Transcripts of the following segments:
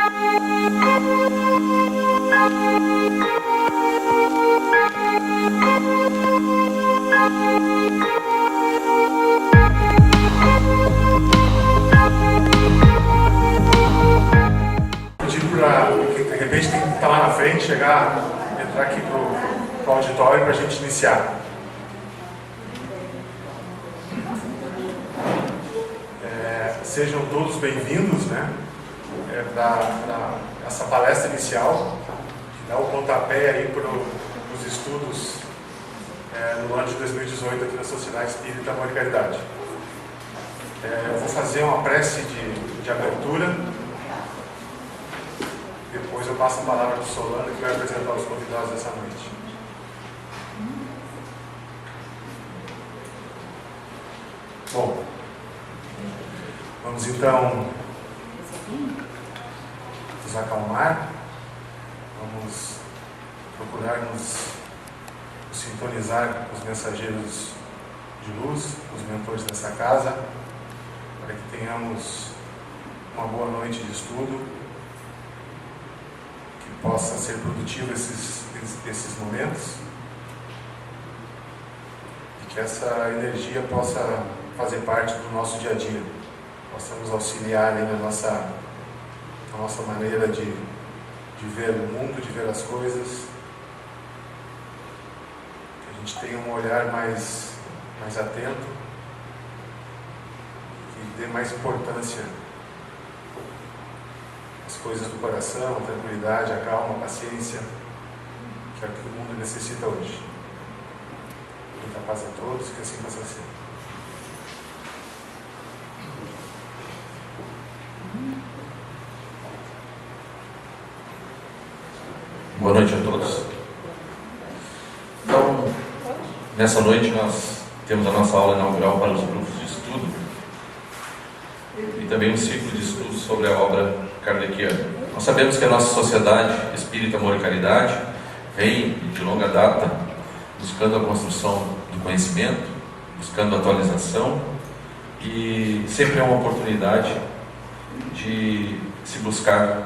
De repente tem que estar lá na frente, entrar aqui pro auditório para a gente iniciar. Sejam todos bem-vindos, né, para essa palestra inicial, que dá o pontapé aí para os estudos no ano de 2018 aqui na Sociedade Espírita Amor e Caridade. Eu vou fazer uma prece de abertura. Depois eu passo a palavra para o Solano, que vai apresentar os convidados dessa noite. Bom, vamos então nos acalmar, vamos procurar nos sintonizar com os mensageiros de luz, os mentores dessa casa, para que tenhamos uma boa noite de estudo, possa ser produtivo esses momentos e que essa energia possa fazer parte do nosso dia a dia, possa nos auxiliar aí na nossa maneira de ver o mundo, de ver as coisas, que a gente tenha um olhar mais atento e dê mais importância as coisas do coração, a tranquilidade, a calma, a paciência, que é o que o mundo necessita hoje. Muita paz a todos, que assim possa ser. Boa noite a todos. Então, nessa noite nós temos a nossa aula inaugural para os grupos de estudo e também um ciclo de estudos sobre a obra kardeciana. Nós sabemos que a nossa sociedade espírita Amor e Caridade vem de longa data buscando a construção do conhecimento, buscando a atualização, e sempre é uma oportunidade de se buscar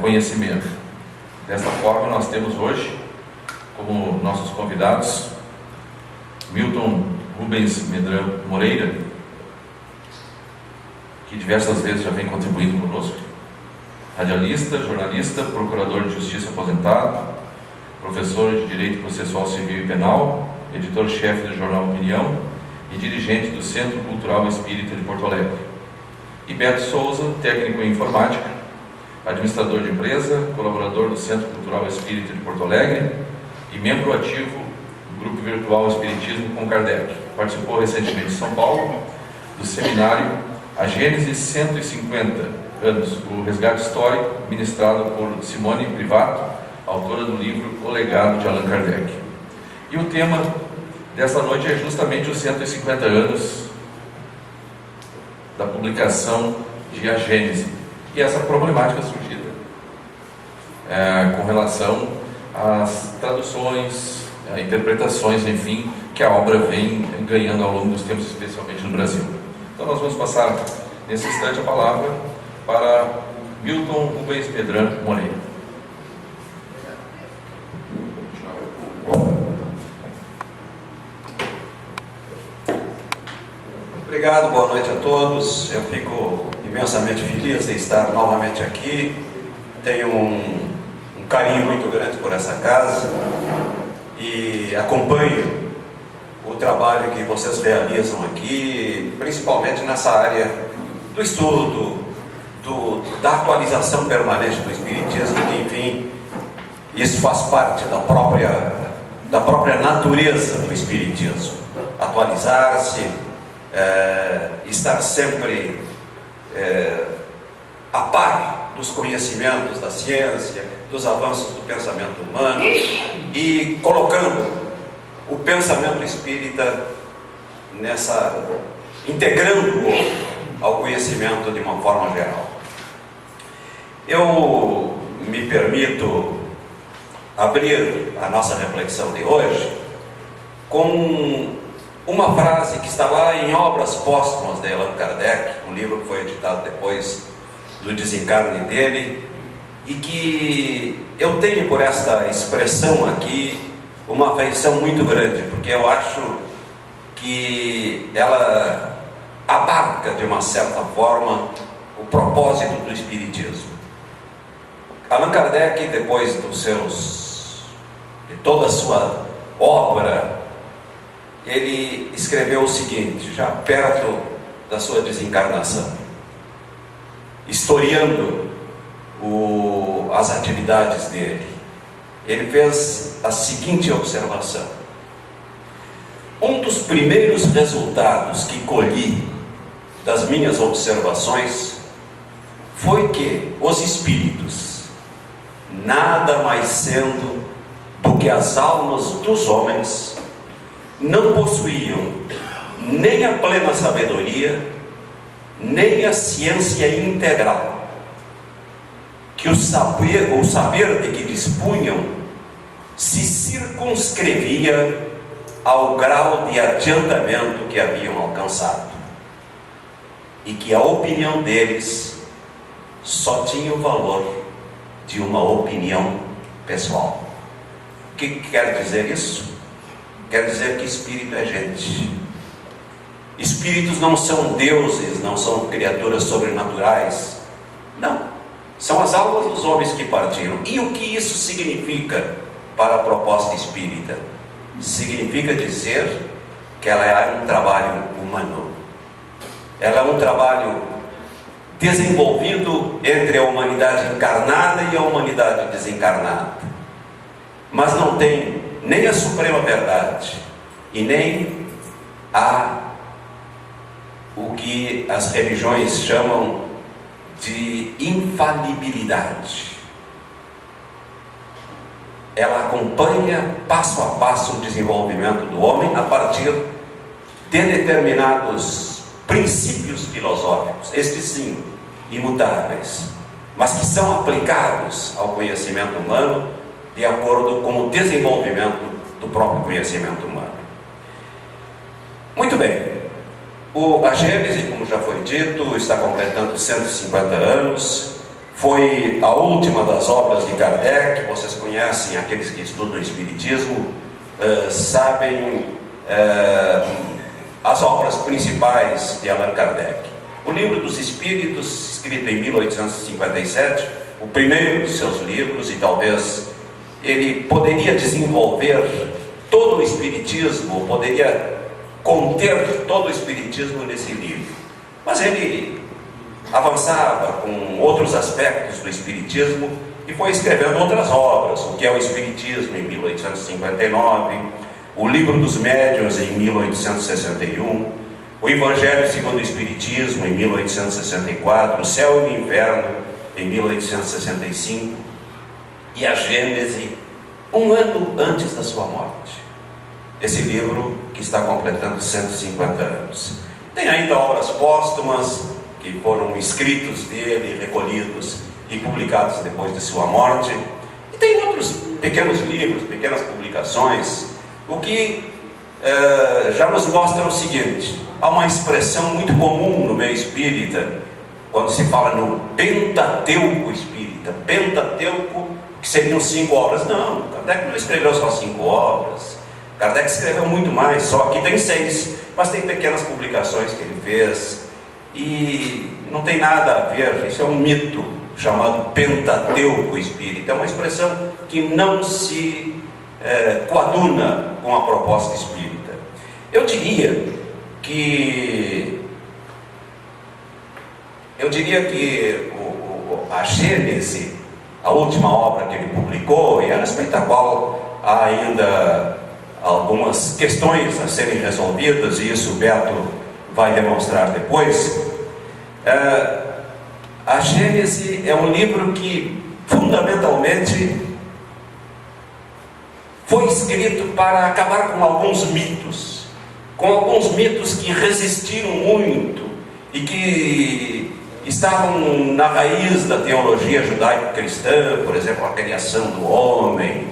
conhecimento. Desta forma, nós temos hoje como nossos convidados Milton Rubens Medrano Moreira, que diversas vezes já vem contribuindo conosco, radialista, jornalista, procurador de justiça aposentado, professor de Direito Processual Civil e Penal, editor-chefe do jornal Opinião e dirigente do Centro Cultural Espírita de Porto Alegre. E Beto Souza, técnico em informática, administrador de empresa, colaborador do Centro Cultural Espírita de Porto Alegre e membro ativo do Grupo Virtual Espiritismo com Kardec. Participou recentemente em São Paulo do seminário A Gênese 150 anos, o resgate histórico, ministrado por Simone Privato, autora do livro O Legado de Allan Kardec. E o tema desta noite é justamente os 150 anos da publicação de A Gênese e essa problemática surgida com relação às traduções, interpretações, enfim, que a obra vem ganhando ao longo dos tempos, especialmente no Brasil. Então nós vamos passar nesse instante a palavra para Milton Rubens Medrano Moreira. Obrigado, boa noite a todos. Eu fico imensamente feliz de estar novamente aqui. Tenho um carinho muito grande por essa casa e acompanho o trabalho que vocês realizam aqui, principalmente nessa área do estudo, da atualização permanente do Espiritismo, que, enfim, isso faz parte da própria natureza do Espiritismo. Atualizar-se, estar sempre a par dos conhecimentos da ciência, dos avanços do pensamento humano e colocando o pensamento espírita integrando-o ao conhecimento de uma forma geral. Eu me permito abrir a nossa reflexão de hoje com uma frase que está lá em Obras Póstumas de Allan Kardec, um livro que foi editado depois do desencarne dele, e que eu tenho por esta expressão aqui uma afeição muito grande, porque eu acho que ela abarca de uma certa forma o propósito do Espiritismo. Allan Kardec, depois de toda a sua obra, ele escreveu o seguinte, já perto da sua desencarnação, historiando as atividades dele. Ele fez a seguinte observação: um dos primeiros resultados que colhi das minhas observações foi que os espíritos, nada mais sendo do que as almas dos homens, não possuíam nem a plena sabedoria, nem a ciência integral, que o saber de que dispunham se circunscrevia ao grau de adiantamento que haviam alcançado, e que a opinião deles só tinha o valor de uma opinião pessoal. O que quer dizer isso? Quer dizer que espírito é gente. Espíritos não são deuses, não são criaturas sobrenaturais. Não. São as almas dos homens que partiram. E o que isso significa para a proposta espírita? Significa dizer que ela é um trabalho humano. Ela é um trabalho desenvolvido entre a humanidade encarnada e a humanidade desencarnada. Mas não tem nem a suprema verdade e nem o que as religiões chamam de infalibilidade. Ela acompanha passo a passo o desenvolvimento do homem a partir de determinados princípios filosóficos, estes sim, imutáveis, mas que são aplicados ao conhecimento humano de acordo com o desenvolvimento do próprio conhecimento humano. Muito bem, a Gênese, como já foi dito, está completando 150 anos, foi a última das obras de Kardec. Vocês conhecem, aqueles que estudam o Espiritismo, sabem as obras principais de Allan Kardec. O Livro dos Espíritos, escrito em 1857, o primeiro de seus livros, e talvez ele poderia desenvolver todo o Espiritismo, poderia conter todo o Espiritismo nesse livro, mas ele avançava com outros aspectos do Espiritismo e foi escrevendo outras obras, o que é o Espiritismo em 1859, o Livro dos Médiuns em 1861, o Evangelho segundo o Espiritismo em 1864, o Céu e o Inferno em 1865 e a Gênese um ano antes da sua morte. Esse livro que está completando 150 anos. Tem ainda obras póstumas que foram escritos dele, recolhidos e publicados depois de sua morte. E tem outros pequenos livros, pequenas publicações, o que já nos mostra o seguinte: há uma expressão muito comum no meio espírita, quando se fala no Pentateuco espírita. Pentateuco, que seriam 5 obras. Não, Kardec não escreveu só 5 obras. Kardec escreveu muito mais, só que tem 6, mas tem pequenas publicações que ele fez, e não tem nada a ver, isso é um mito chamado Pentateuco espírita, é uma expressão que não se coaduna com a proposta espírita. Eu diria que a Gênese, a última obra que ele publicou, e a respeito da qual há ainda algumas questões a serem resolvidas, e isso o Beto vai demonstrar depois. A Gênese é um livro que fundamentalmente foi escrito para acabar com alguns mitos que resistiram muito e que estavam na raiz da teologia judaico-cristã, por exemplo, a criação do homem,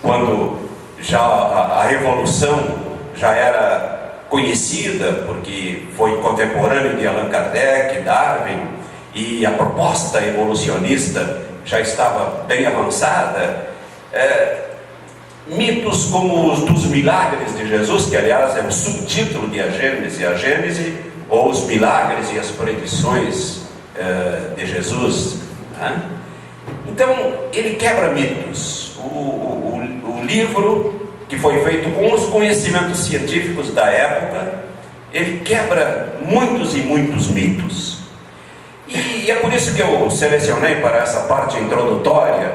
quando já a evolução já era conhecida, porque foi contemporâneo de Allan Kardec, Darwin, e a proposta evolucionista já estava bem avançada, mitos como os dos milagres de Jesus, que aliás é o subtítulo de A Gênese, ou os milagres e as predições de Jesus, né? Então ele quebra mitos. O livro, que foi feito com os conhecimentos científicos da época, ele quebra muitos e muitos mitos. E é por isso que eu selecionei para essa parte introdutória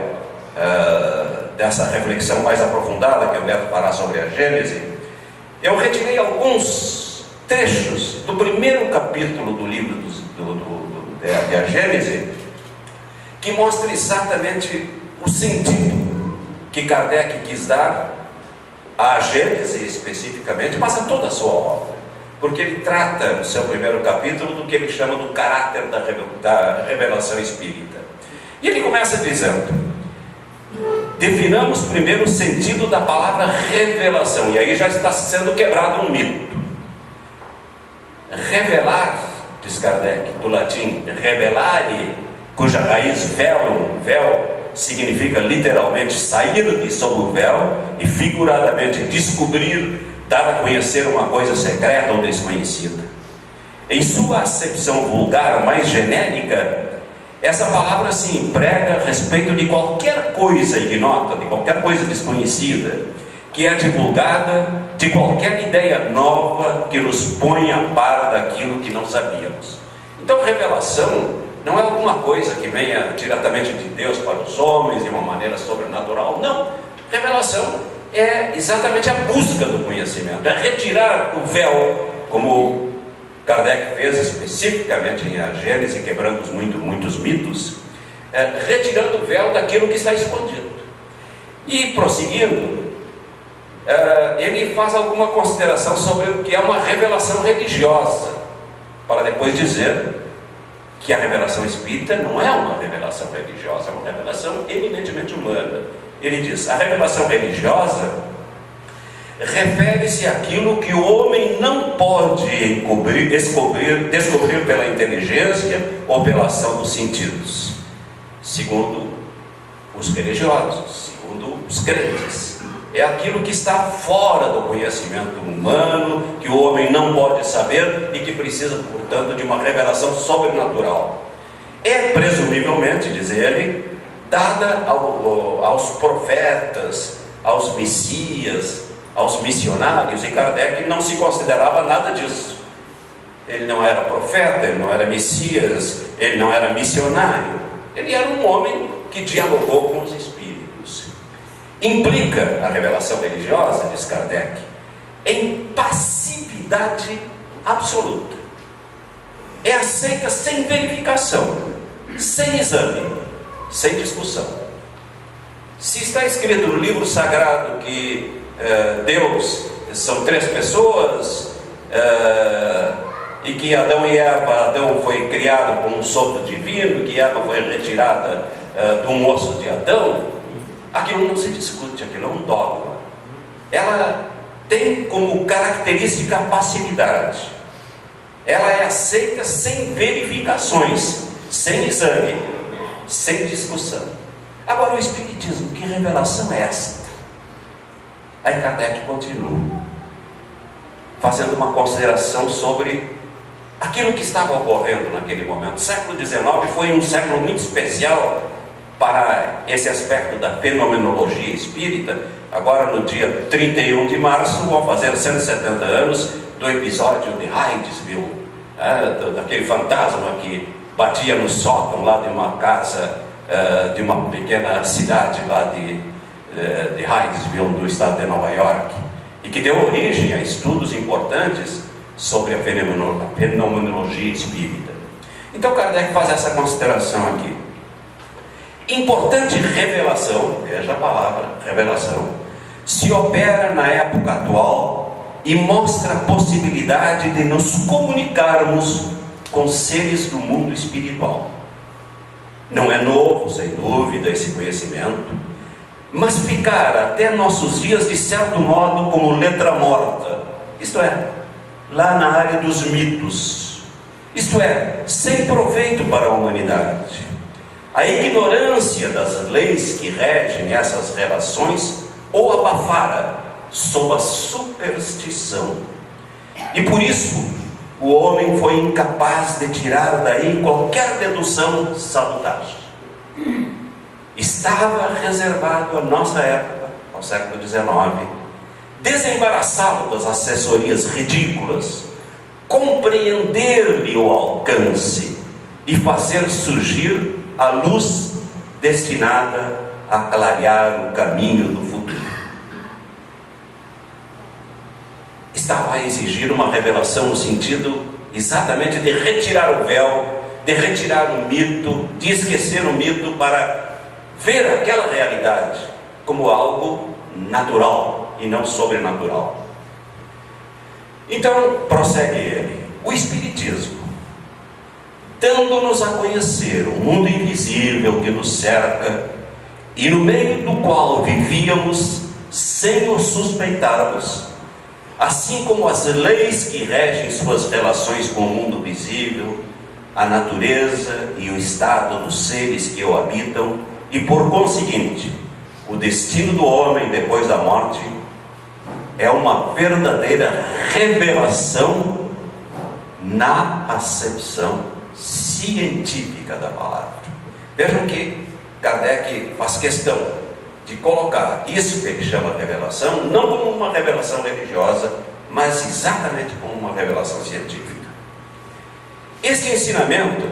dessa reflexão mais aprofundada que eu devo falar sobre a Gênese. Eu retirei alguns trechos do primeiro capítulo do livro de A Gênese, que mostra exatamente o sentido que Kardec quis dar à Gênese especificamente, mas a toda a sua obra, porque ele trata no seu primeiro capítulo do que ele chama do caráter da revelação espírita. E ele começa dizendo: definamos primeiro o sentido da palavra revelação, e aí já está sendo quebrado um mito. Revelar, diz Kardec, do latim revelare, cuja raiz véu significa literalmente sair de sob o véu, e figuradamente descobrir, dar a conhecer uma coisa secreta ou desconhecida. Em sua acepção vulgar, mais genérica, essa palavra se emprega a respeito de qualquer coisa ignota, de qualquer coisa desconhecida, que é divulgada, de qualquer ideia nova que nos põe a par daquilo que não sabíamos. Então, revelação não é alguma coisa que venha diretamente de Deus para os homens de uma maneira sobrenatural. Não. Revelação é exatamente a busca do conhecimento, é retirar o véu, como Kardec fez especificamente em A Gênese, quebrando muitos mitos, retirando o véu daquilo que está escondido. E prosseguindo, ele faz alguma consideração sobre o que é uma revelação religiosa, para depois dizer que a revelação espírita não é uma revelação religiosa, é uma revelação eminentemente humana. Ele diz: a revelação religiosa refere-se àquilo que o homem não pode descobrir pela inteligência ou pela ação dos sentidos, segundo os religiosos, segundo os crentes. É aquilo que está fora do conhecimento humano, que o homem não pode saber e que precisa, portanto, de uma revelação sobrenatural. É presumivelmente, diz ele, dada aos profetas, aos messias, aos missionários, e Kardec não se considerava nada disso. Ele não era profeta, ele não era messias, ele não era missionário. Ele era um homem que dialogou com os espíritos. Implica a revelação religiosa, diz Kardec, em passividade absoluta. É aceita sem verificação, sem exame, sem discussão. Se está escrito no livro sagrado que Deus são 3 pessoas, e que Adão foi criado com um sopro divino, que Eva foi retirada do osso de Adão, aquilo não se discute, aquilo é um dogma. Ela tem como característica a passividade. Ela é aceita sem verificações, sem exame, sem discussão. Agora, o Espiritismo, que revelação é esta? Aí Kardec continua fazendo uma consideração sobre aquilo que estava ocorrendo naquele momento. O século XIX foi um século muito especial para esse aspecto da fenomenologia espírita. Agora, no dia 31 de março, vão fazer 170 anos do episódio de Hydesville, daquele fantasma que batia no sótão lá de uma casa, de uma pequena cidade lá de Hydesville, no estado de Nova York, e que deu origem a estudos importantes sobre a fenomenologia espírita. Então Kardec faz essa consideração aqui. Importante revelação, veja a palavra revelação, se opera na época atual e mostra a possibilidade de nos comunicarmos com seres do mundo espiritual. Não é novo, sem dúvida, esse conhecimento, mas ficar até nossos dias, de certo modo, como letra morta, isto é, lá na área dos mitos. isto é, sem proveito para a humanidade. A ignorância das leis que regem essas relações o abafara sob a superstição. E por isso, o homem foi incapaz de tirar daí qualquer dedução salutar. Estava reservado à nossa época, ao século XIX, desembaraçá-lo das assessorias ridículas, compreender-lhe o alcance e fazer surgir a luz destinada a clarear o caminho do futuro. Estava a exigir uma revelação no sentido exatamente de retirar o véu, de retirar o mito, de esquecer o mito para ver aquela realidade como algo natural e não sobrenatural. Então, prossegue ele, o Espiritismo, dando-nos a conhecer o mundo invisível que nos cerca e no meio do qual vivíamos sem o suspeitarmos, assim como as leis que regem suas relações com o mundo visível, a natureza e o estado dos seres que o habitam, e por conseguinte, o destino do homem depois da morte, é uma verdadeira revelação na acepção científica da palavra. Vejam que Kardec faz questão de colocar isso que ele chama de revelação, não como uma revelação religiosa, mas exatamente como uma revelação científica. Este ensinamento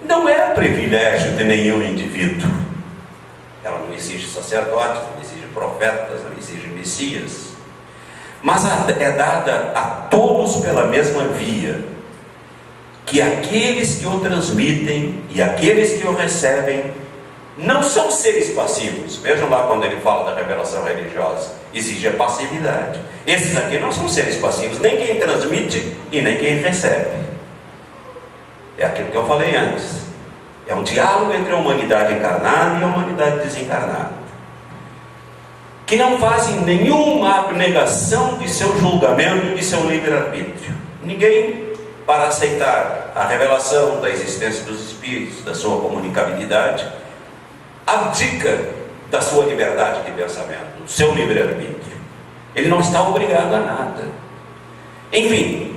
não é privilégio de nenhum indivíduo. Ela não exige sacerdotes, não exige profetas, não exige messias, mas é dada a todos pela mesma via, que aqueles que o transmitem e aqueles que o recebem não são seres passivos. Vejam lá quando ele fala da revelação religiosa, exige a passividade. Esses aqui não são seres passivos, nem quem transmite e nem quem recebe. É aquilo que eu falei antes. É um diálogo entre a humanidade encarnada e a humanidade desencarnada, que não fazem nenhuma abnegação de seu julgamento e de seu livre-arbítrio. Ninguém, para aceitar a revelação da existência dos espíritos, da sua comunicabilidade, abdica da sua liberdade de pensamento, do seu livre-arbítrio. Ele não está obrigado a nada. Enfim,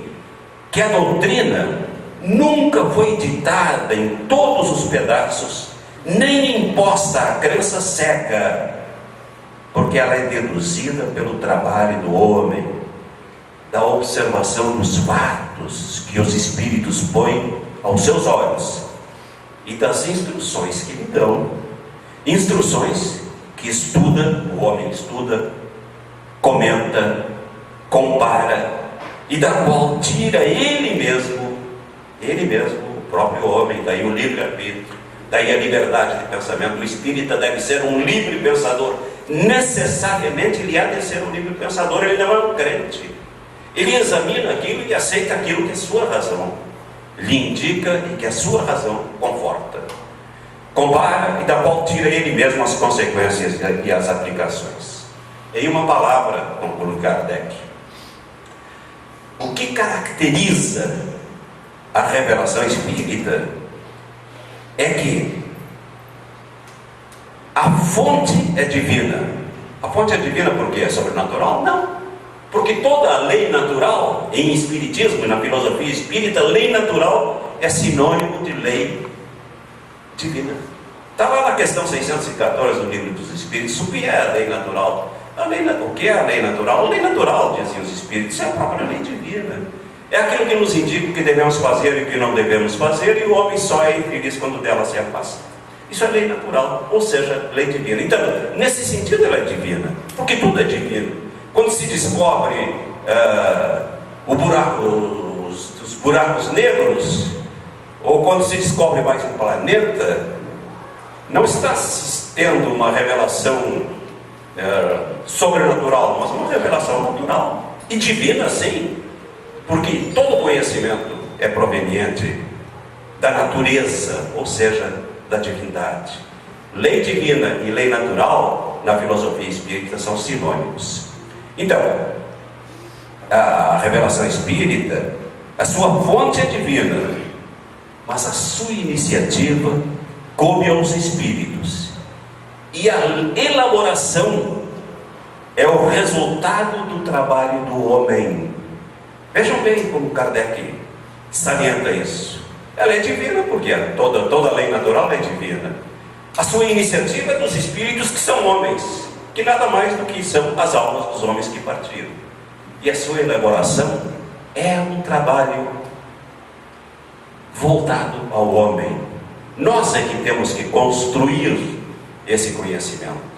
que a doutrina nunca foi ditada em todos os pedaços, nem imposta à crença cega, porque ela é deduzida pelo trabalho do homem, da observação dos fatos que os espíritos põem aos seus olhos e das instruções que lhe dão. Instruções que o homem estuda, comenta, compara, e da qual tira ele mesmo, o próprio homem, daí o livre-arbítrio, daí a liberdade de pensamento. O espírita deve ser um livre pensador, necessariamente ele há de ser um livre pensador, ele não é um crente. Ele examina aquilo e aceita aquilo que a sua razão lhe indica e que a sua razão conforta. Compara e da qual tira ele mesmo as consequências e as aplicações. Em uma palavra, conclui Kardec, o que caracteriza a revelação espírita é que a fonte é divina. A fonte é divina porque é sobrenatural? Não. Porque toda a lei natural, em espiritismo e na filosofia espírita, lei natural é sinônimo de lei divina. Está lá na questão 614 do Livro dos Espíritos, o que é a lei natural? O que é a lei natural? A lei natural, diziam os Espíritos, é a própria lei divina. É aquilo que nos indica o que devemos fazer e o que não devemos fazer, e o homem só é infeliz quando dela se afasta. Isso é lei natural, ou seja, lei divina. Então, nesse sentido ela é divina, porque tudo é divino. Quando se descobre os buracos negros, ou quando se descobre mais um planeta, não está tendo uma revelação sobrenatural, mas uma revelação natural e divina, sim, porque todo conhecimento é proveniente da natureza, ou seja, da divindade. Lei divina e lei natural na filosofia espírita são sinônimos. Então, a revelação espírita, a sua fonte é divina, mas a sua iniciativa coube aos espíritos, e a elaboração é o resultado do trabalho do homem. Vejam bem como Kardec salienta isso. Ela é divina porque toda lei natural é divina. A sua iniciativa é dos espíritos, que são homens, que nada mais do que são as almas dos homens que partiram. E a sua elaboração é um trabalho voltado ao homem. Nós é que temos que construir esse conhecimento.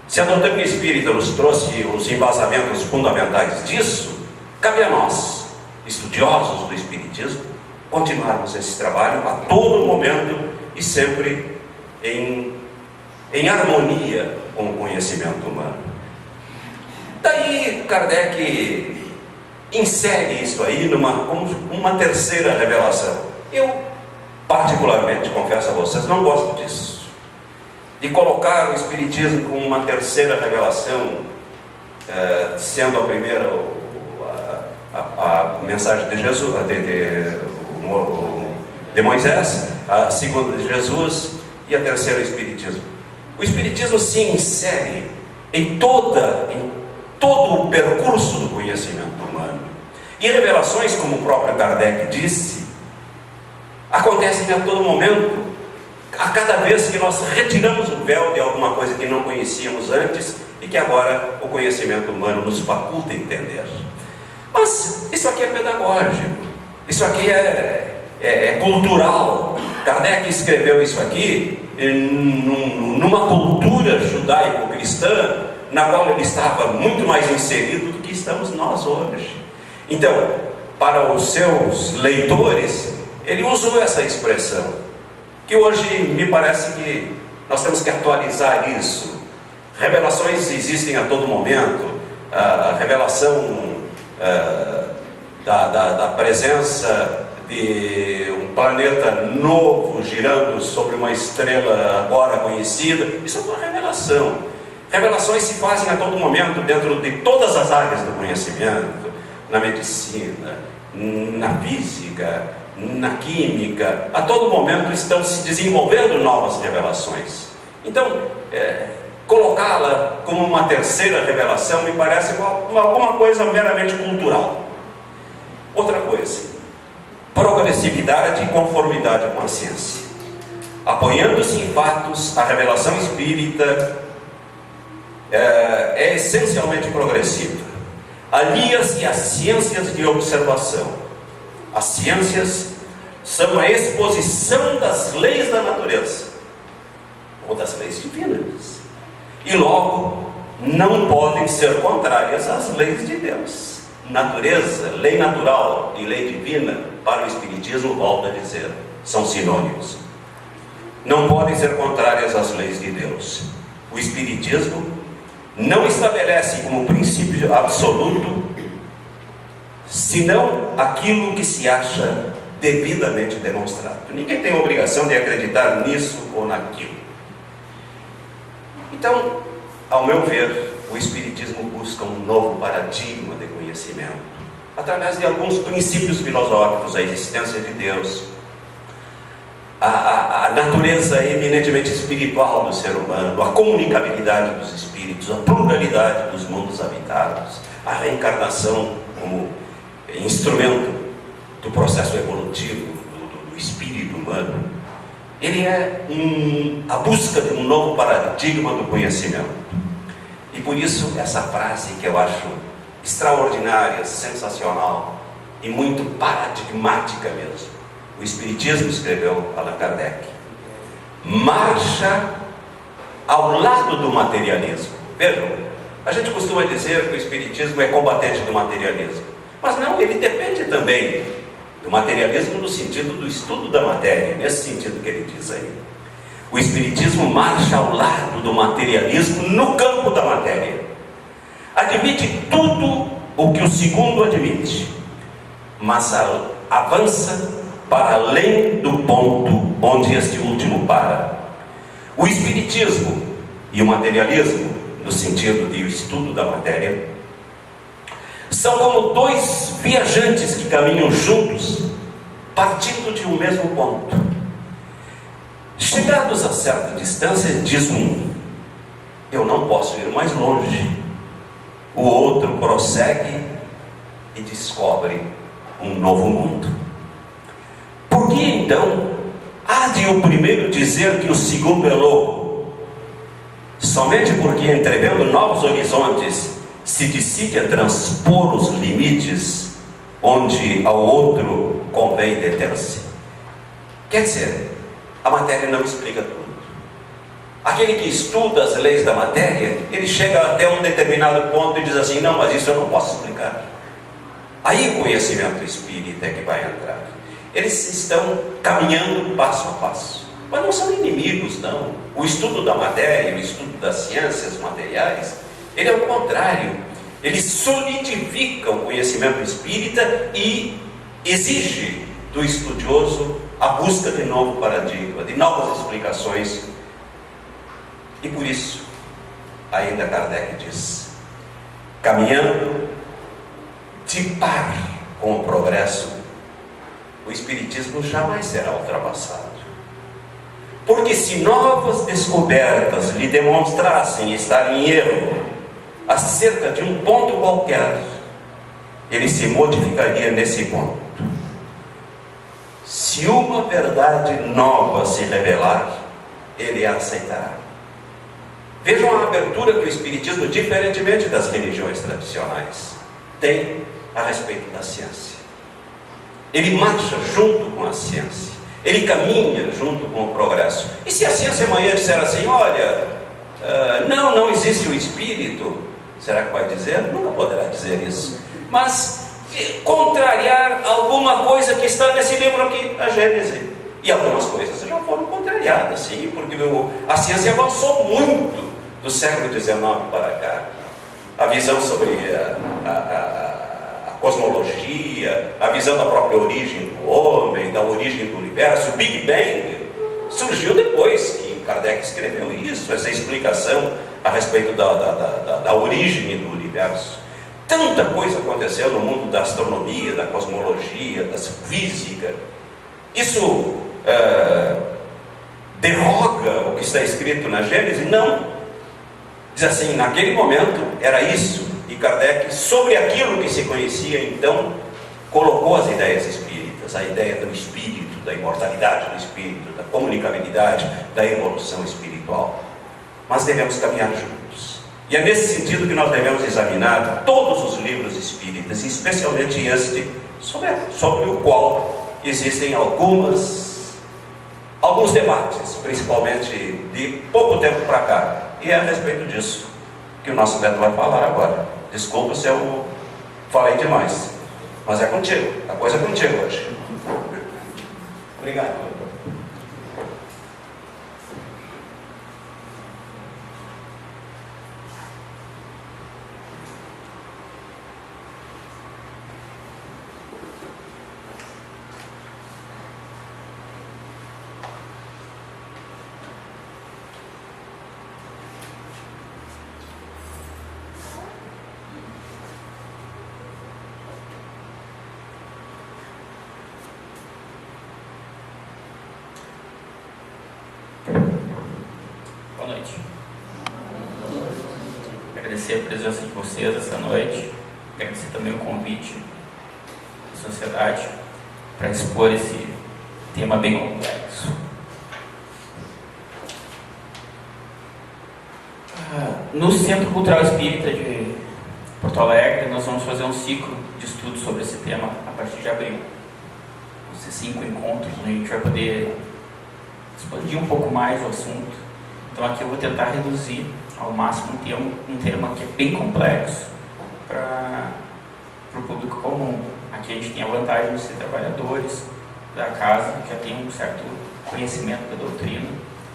Se a doutrina espírita nos trouxe os embasamentos fundamentais disso, cabe a nós, estudiosos do espiritismo, continuarmos esse trabalho a todo momento e sempre em harmonia com o conhecimento humano. Daí Kardec insere isso aí como uma terceira revelação. Eu, particularmente, confesso a vocês, não gosto disso, de colocar o Espiritismo como uma terceira revelação, sendo a primeira a mensagem de Jesus, de Moisés, a segunda de Jesus e a terceira o Espiritismo. O Espiritismo se insere em todo o percurso do conhecimento humano. E revelações, como o próprio Kardec disse, acontecem a todo momento, a cada vez que nós retiramos o véu de alguma coisa que não conhecíamos antes e que agora o conhecimento humano nos faculta entender. Mas isso aqui é pedagógico, isso aqui é cultural. Kardec escreveu isso aqui numa cultura judaico-cristã na qual ele estava muito mais inserido do que estamos nós hoje. Então, para os seus leitores, ele usou essa expressão, que hoje me parece que nós temos que atualizar isso. Revelações existem a todo momento. A revelação da presença de um planeta novo girando sobre uma estrela agora conhecida, isso é uma revelação. Revelações se fazem a todo momento dentro de todas as áreas do conhecimento, na medicina, na física, na química. A todo momento estão se desenvolvendo novas revelações. Então, colocá-la como uma terceira revelação me parece alguma coisa meramente cultural. Outra coisa, progressividade e conformidade com a ciência. Apoiando-se em fatos, a revelação espírita é essencialmente progressiva. Alia-se às ciências de observação. As ciências são a exposição das leis da natureza, ou das leis divinas, e logo não podem ser contrárias às leis de Deus. Natureza, lei natural e lei divina, para o Espiritismo, volto a dizer, são sinônimos. Não podem ser contrárias às leis de Deus. O Espiritismo não estabelece como princípio absoluto senão aquilo que se acha devidamente demonstrado. Ninguém tem obrigação de acreditar nisso ou naquilo. Então, ao meu ver, o Espiritismo busca um novo paradigma de conhecimento, através de alguns princípios filosóficos: a existência de Deus, a natureza eminentemente espiritual do ser humano, a comunicabilidade dos espíritos, a pluralidade dos mundos habitados, a reencarnação como instrumento do processo evolutivo do espírito humano. Ele é a busca de um novo paradigma do conhecimento. E por isso essa frase, que eu acho extraordinária, sensacional e muito paradigmática mesmo. O Espiritismo, escreveu Allan Kardec, marcha ao lado do materialismo. Vejam, a gente costuma dizer que o Espiritismo é combatente do materialismo, mas não, ele depende também do materialismo no sentido do estudo da matéria, nesse sentido que ele diz aí. O Espiritismo marcha ao lado do materialismo no campo da matéria. Admite tudo o que o segundo admite, mas avança para além do ponto onde este último para. O Espiritismo e o materialismo, no sentido de o estudo da matéria, são como dois viajantes que caminham juntos partindo de um mesmo ponto. Chegados a certa distância, diz um: eu não posso ir mais longe. O outro prossegue e descobre um novo mundo. Por que então há de o primeiro dizer que o segundo é louco? Somente porque, entrevendo novos horizontes, se decide a transpor os limites onde ao outro convém deter-se. Quer dizer, a matéria não explica tudo. Aquele que estuda as leis da matéria, ele chega até um determinado ponto e diz assim: não, mas isso eu não posso explicar. Aí o conhecimento espírita é que vai entrar. Eles estão caminhando passo a passo, mas não são inimigos, não. O estudo da matéria, o estudo das ciências materiais, ele é o contrário. Ele solidifica o conhecimento espírita e exige do estudioso a busca de novo paradigma, de novas explicações. E por isso, ainda Kardec diz: caminhando de par com o progresso, o Espiritismo jamais será ultrapassado. Porque se novas descobertas lhe demonstrassem estar em erro acerca de um ponto qualquer, ele se modificaria nesse ponto. Se uma verdade nova se revelar, ele a aceitará. Vejam a abertura que o Espiritismo, diferentemente das religiões tradicionais, tem a respeito da ciência. Ele marcha junto com a ciência, ele caminha junto com o progresso. E se a ciência amanhã disser assim: olha, não existe o espírito, será que vai dizer? Nunca poderá dizer isso. Mas contrariar alguma coisa que está nesse livro aqui, a Gênese. E algumas coisas já foram contrariadas, sim, porque a ciência avançou muito do século XIX para cá. A visão sobre a cosmologia, a visão da própria origem do homem, da origem do universo, o Big Bang, surgiu depois que Kardec escreveu isso, essa explicação a respeito da origem do universo. Tanta coisa aconteceu no mundo da astronomia, da cosmologia, da física. Isso derroga o que está escrito na Gênese? Não. Diz assim: naquele momento era isso. E Kardec, sobre aquilo que se conhecia então, colocou as ideias espíritas, a ideia do espírito, da imortalidade do espírito, da comunicabilidade, da evolução espiritual. Mas devemos caminhar juntos. E é nesse sentido que nós devemos examinar todos os livros espíritas, especialmente este, sobre o qual existem alguns debates, principalmente de pouco tempo para cá. E é a respeito disso que o nosso Beto vai falar agora. Desculpa se eu falei demais, mas é contigo, a coisa é contigo hoje. Obrigado. Boa noite. Agradecer a presença de vocês essa noite, agradecer também o convite da sociedade para expor esse tema bem complexo. No Centro Cultural Espírita de Porto Alegre, nós vamos fazer um ciclo de estudos sobre esse tema a partir de abril. Vão ser 5 encontros, onde a gente vai poder expandir um pouco mais o assunto. Então aqui eu vou tentar reduzir ao máximo um tema que é bem complexo para o público comum. Aqui a gente tem a vantagem de ser trabalhadores da casa, que já tem um certo conhecimento da doutrina,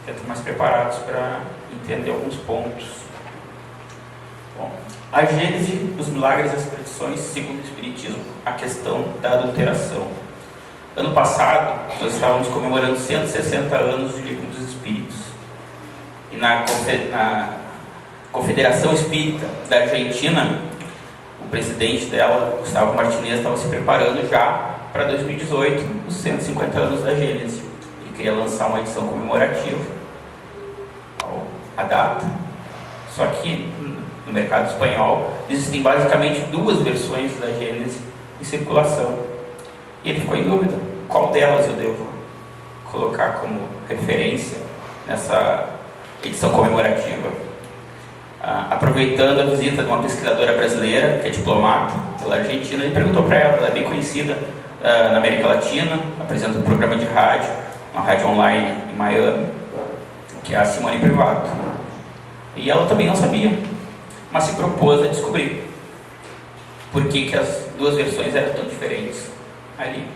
que estão mais preparados para entender alguns pontos. Bom, a Gênese, os milagres e as predições segundo o Espiritismo, a questão da adulteração. Ano passado, nós estávamos comemorando 160 anos do Livro dos Espíritos. E na Confederação Espírita da Argentina, o presidente dela, Gustavo Martinez, estava se preparando já para 2018 os 150 anos da Gênese. Ele queria lançar uma edição comemorativa à data, só que no mercado espanhol existem basicamente 2 versões da Gênese em circulação. E ele ficou em dúvida, qual delas eu devo colocar como referência nessa edição comemorativa. Aproveitando a visita de uma pesquisadora brasileira, que é diplomata pela Argentina, ele perguntou para ela, ela é bem conhecida na América Latina, apresenta um programa de rádio, uma rádio online em Miami, que é a Simone Privato. E ela também não sabia, mas se propôs a descobrir por que as 2 versões eram tão diferentes ali.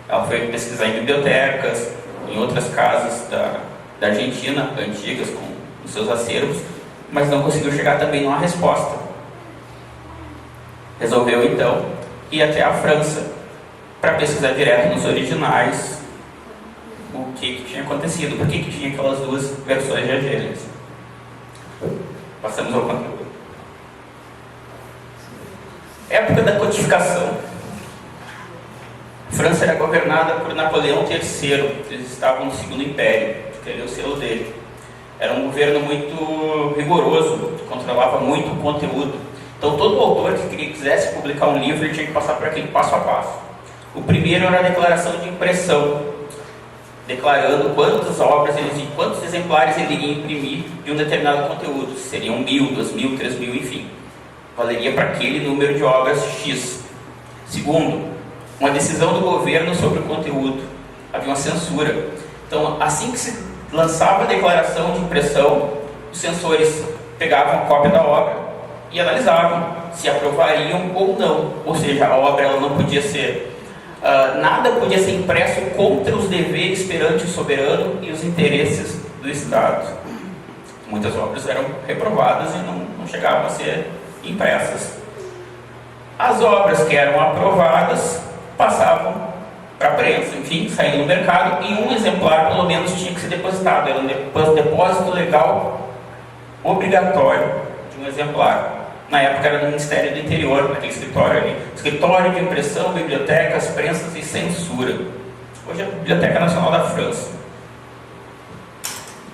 Ela foi pesquisar em bibliotecas, em outras casas da Argentina, antigas, com os seus acervos, mas não conseguiu chegar também numa resposta. Resolveu então ir até a França para pesquisar direto nos originais o que tinha acontecido, por que tinha aquelas 2 versões da Gênese. Passamos ao conteúdo. Época da codificação. A França era governada por Napoleão III, eles estavam no Segundo Império, que era o selo dele. Era um governo muito rigoroso, que controlava muito o conteúdo. Então todo autor que quisesse publicar um livro, ele tinha que passar por aquele passo a passo. O primeiro era a declaração de impressão, declarando quantas obras, quantos exemplares ele iria imprimir de um determinado conteúdo. Seriam 1.000, 2.000, 3.000, enfim. Valeria para aquele número de obras X. Segundo, uma decisão do governo sobre o conteúdo. Havia uma censura. Então, assim que se lançava a declaração de impressão, os censores pegavam a cópia da obra e analisavam se aprovariam ou não. Ou seja, a obra ela não podia ser... nada podia ser impresso contra os deveres perante o soberano e os interesses do Estado. Muitas obras eram reprovadas e não chegavam a ser impressas. As obras que eram aprovadas passavam para a prensa, enfim, saíam no mercado, e um exemplar pelo menos tinha que ser depositado. Era um depósito legal obrigatório de um exemplar. Na época era no Ministério do Interior, naquele escritório ali. Escritório de impressão, bibliotecas, prensas e censura. Hoje é a Biblioteca Nacional da França.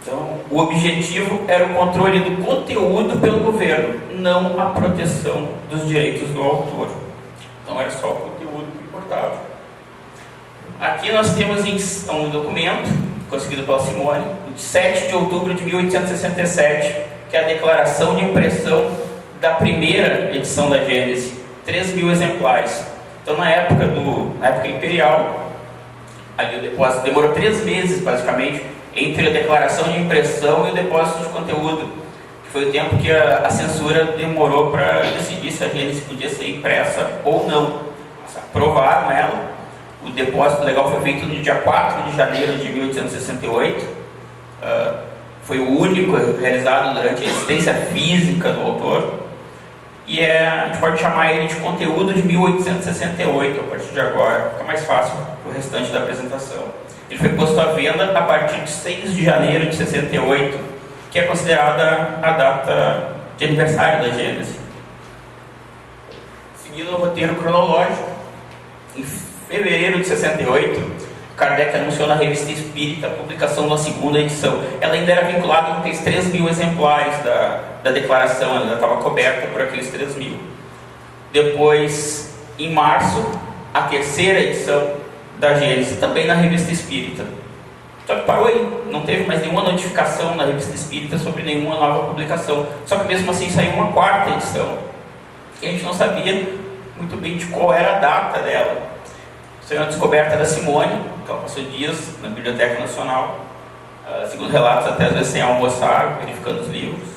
Então, o objetivo era o controle do conteúdo pelo governo, não a proteção dos direitos do autor. Então era só o conteúdo que importava. Aqui nós temos um documento, conseguido pela Simone, de 7 de outubro de 1867, que é a declaração de impressão da primeira edição da Gênese, 3.000 exemplares. Então, na época imperial, ali o depósito demorou 3 meses, basicamente, entre a declaração de impressão e o depósito de conteúdo, que foi o tempo que a censura demorou para decidir se a Gênese podia ser impressa ou não. Aprovaram ela. O depósito legal foi feito no dia 4 de janeiro de 1868. Foi o único realizado durante a existência física do autor. E a gente pode chamar ele de conteúdo de 1868, a partir de agora. Fica mais fácil para o restante da apresentação. Ele foi posto à venda a partir de 6 de janeiro de 68, que é considerada a data de aniversário da Gênese. Seguindo o roteiro cronológico, em fevereiro de 68, Kardec anunciou na Revista Espírita a publicação da segunda edição. Ela ainda era vinculada com aqueles 3.000 exemplares da declaração, ela estava coberta por aqueles 3.000. Depois, em março, a terceira edição da Gênese, também na Revista Espírita. Só que parou aí, não teve mais nenhuma notificação na Revista Espírita sobre nenhuma nova publicação. Só que mesmo assim saiu uma quarta edição, e a gente não sabia muito bem de qual era a data dela. Saiu a descoberta da Simone, que ela passou dias na Biblioteca Nacional, segundo relatos, até às vezes sem almoçar, verificando os livros,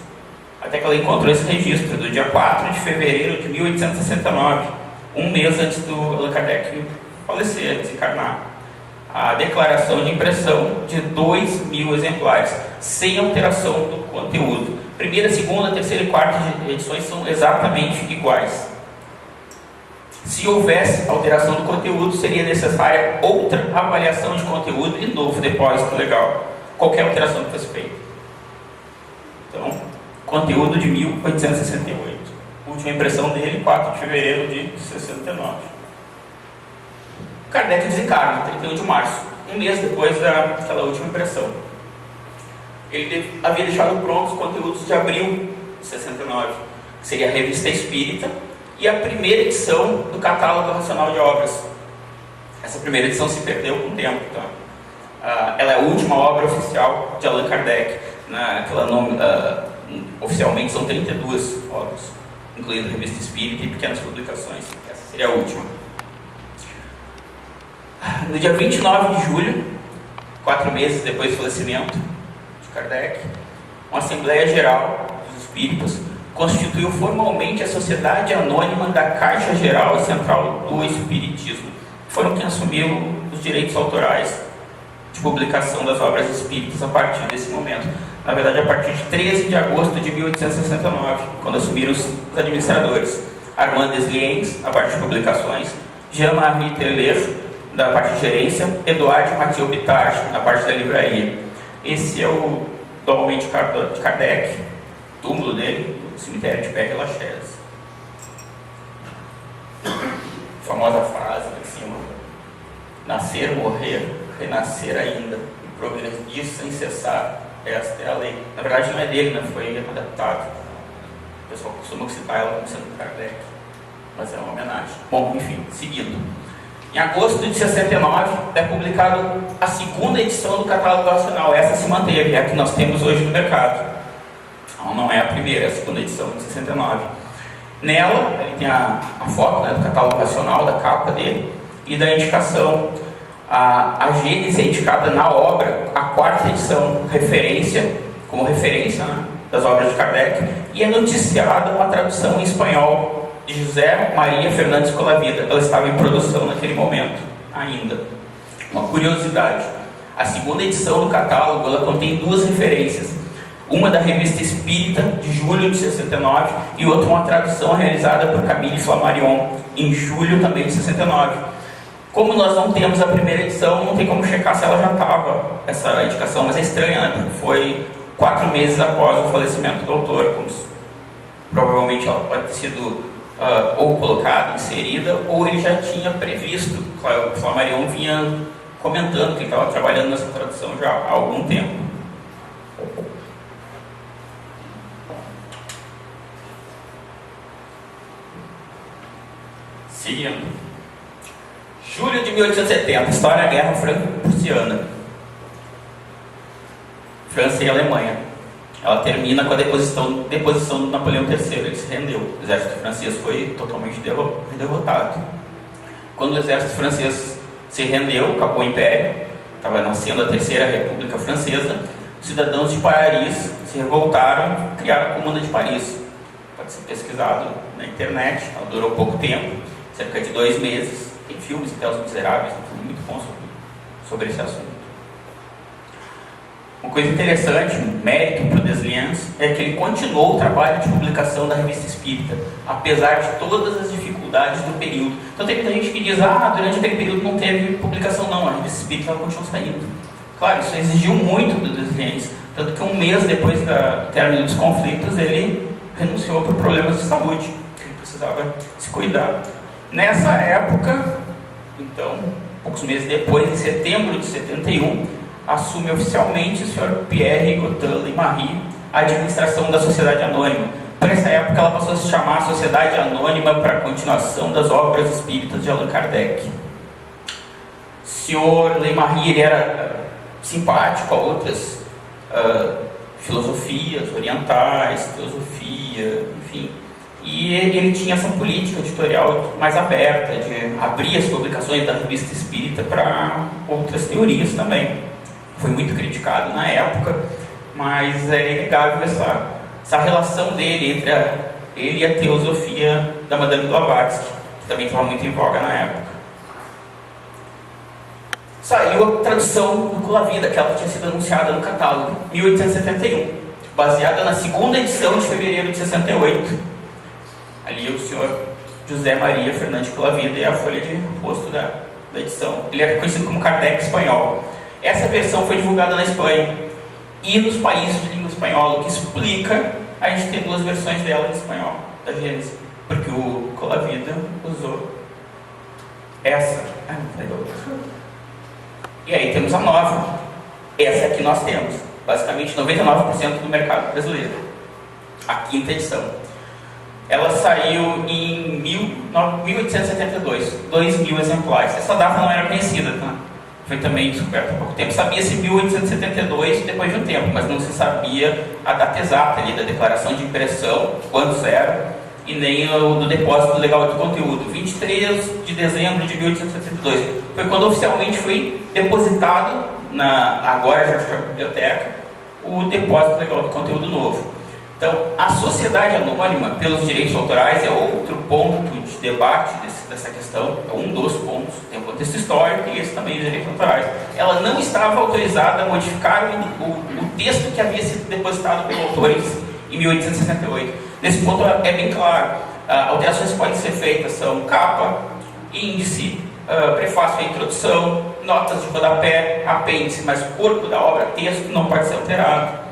até que ela encontrou esse registro do dia 4 de fevereiro de 1869, um mês antes do Allan Kardec falecer, desencarnar. A declaração de impressão de 2.000 exemplares, sem alteração do conteúdo. Primeira, segunda, terceira e quarta edições são exatamente iguais. Se houvesse alteração do conteúdo, seria necessária outra avaliação de conteúdo e novo depósito legal. Qualquer alteração que fosse feita. Então, conteúdo de 1868. Última impressão dele, 4 de fevereiro de 69. Kardec desencarna, 31 de março, um mês depois daquela última impressão. Ele havia deixado prontos os conteúdos de abril de 69, que seria a Revista Espírita e a primeira edição do Catálogo Racional de Obras. Essa primeira edição se perdeu com o tempo. Tá? Ela é a última obra oficial de Allan Kardec. Oficialmente são 32 obras, incluindo Revista Espírita e pequenas publicações. Essa seria a última. No dia 29 de julho, 4 meses depois do falecimento de Kardec, uma Assembleia Geral dos Espíritas constituiu formalmente a Sociedade Anônima da Caixa Geral e Central do Espiritismo. Foram quem assumiu os direitos autorais de publicação das obras espíritas a partir desse momento. Na verdade, a partir de 13 de agosto de 1869, quando assumiram os administradores. Armand Desliens, na parte de publicações, Jean-Marie Teller, da parte de gerência, Eduardo Mathieu Bitage, na parte da livraria. Esse é o documento de Kardec, túmulo dele, no cemitério de Père Lachaise. Famosa frase lá em cima: nascer, morrer, renascer ainda, e progredir sem cessar, esta é a lei. Na verdade não é dele, né? Foi adaptado. O pessoal costuma citar ela como sendo Kardec, mas é uma homenagem. Bom, enfim, seguindo. Em agosto de 69 é publicado a segunda edição do Catálogo Racional. Essa se manteve, é a que nós temos hoje no mercado. Não é a primeira, é a segunda edição de 69. Nela, ele tem a foto, né, do Catálogo Racional, da capa dele, e da indicação. A Gênese é indicada na obra, a quarta edição, como referência, né, das obras de Kardec, e é noticiada uma tradução em espanhol de José Maria Fernandes Colavida. Ela estava em produção naquele momento ainda. Uma curiosidade: a segunda edição do catálogo ela contém 2 referências. Uma da Revista Espírita, de julho de 69, e outra uma tradução realizada por Camille Flammarion, em julho também de 69. Como nós não temos a primeira edição, não tem como checar se ela já estava, essa indicação, mas é estranha, né? Porque foi 4 meses após o falecimento do autor, como provavelmente ela pode ter sido ou colocada, inserida, ou ele já tinha previsto. O Flammarion vinha comentando que ele estava trabalhando nessa tradução já há algum tempo. Seguindo. Julho de 1870, história da Guerra Franco-Prussiana. França e Alemanha. Ela termina com a deposição do Napoleão III. Ele se rendeu. O exército francês foi totalmente derrotado. Quando o exército francês se rendeu, acabou o Império, estava nascendo a Terceira República Francesa, os cidadãos de Paris se revoltaram e criaram a Comuna de Paris. Pode ser pesquisado na internet, ela durou pouco tempo, cerca de 2 meses. Tem filmes, até Os Miseráveis, um filme muito bom sobre esse assunto. Uma coisa interessante, um mérito para o Desliens, é que ele continuou o trabalho de publicação da Revista Espírita, apesar de todas as dificuldades do período. Então tem muita gente que diz, durante aquele período não teve publicação. Não, a Revista Espírita ela continuou saindo. Claro, isso exigiu muito do Desliens, tanto que um mês depois do término dos conflitos, ele renunciou por problemas de saúde, que ele precisava se cuidar. Nessa época, então, poucos meses depois, em setembro de 71, assume oficialmente o Sr. Pierre Gottin Leymarie a administração da Sociedade Anônima. Por essa época, ela passou a se chamar Sociedade Anônima para a continuação das obras espíritas de Allan Kardec. O Sr. Leymarie ele era simpático a outras filosofias orientais, teosofia, enfim. E ele tinha essa política editorial mais aberta, de abrir as publicações da Revista Espírita para outras teorias também. Foi muito criticado na época, mas é inegável essa relação dele entre ele e a teosofia da Madame Blavatsky, que também estava muito em voga na época. Saiu a tradução do Colavida, que ela tinha sido anunciada no catálogo, 1871, baseada na segunda edição de fevereiro de 68. Ali o senhor José Maria Fernandes Colavida e a folha de rosto da edição. Ele é conhecido como Kardec espanhol. Essa versão foi divulgada na Espanha e nos países de língua espanhola, o que explica a gente ter 2 versões dela em espanhol, da Gênese, porque o Colavida usou essa. Ah, não falei da outra. E aí temos a nova. Essa aqui nós temos. Basicamente 99% do mercado brasileiro. A quinta edição. Ela saiu em 1872, 2.000 exemplares. Essa data não era conhecida, tá? Foi também descoberta há pouco tempo. Sabia-se 1872 depois de um tempo, mas não se sabia a data exata ali da declaração de impressão, quantos eram, e nem o do depósito legal de conteúdo. 23 de dezembro de 1872 foi quando oficialmente foi depositado, agora já na biblioteca, o depósito legal de conteúdo novo. Então, a sociedade anônima pelos direitos autorais é outro ponto de debate dessa questão, é um dos pontos, tem o contexto histórico e esse também de direitos autorais. Ela não estava autorizada a modificar o texto que havia sido depositado pelos autores em 1868. Nesse ponto é bem claro, alterações que podem ser feitas são capa, índice, prefácio e introdução, notas de rodapé, apêndice, mas o corpo da obra, texto, não pode ser alterado.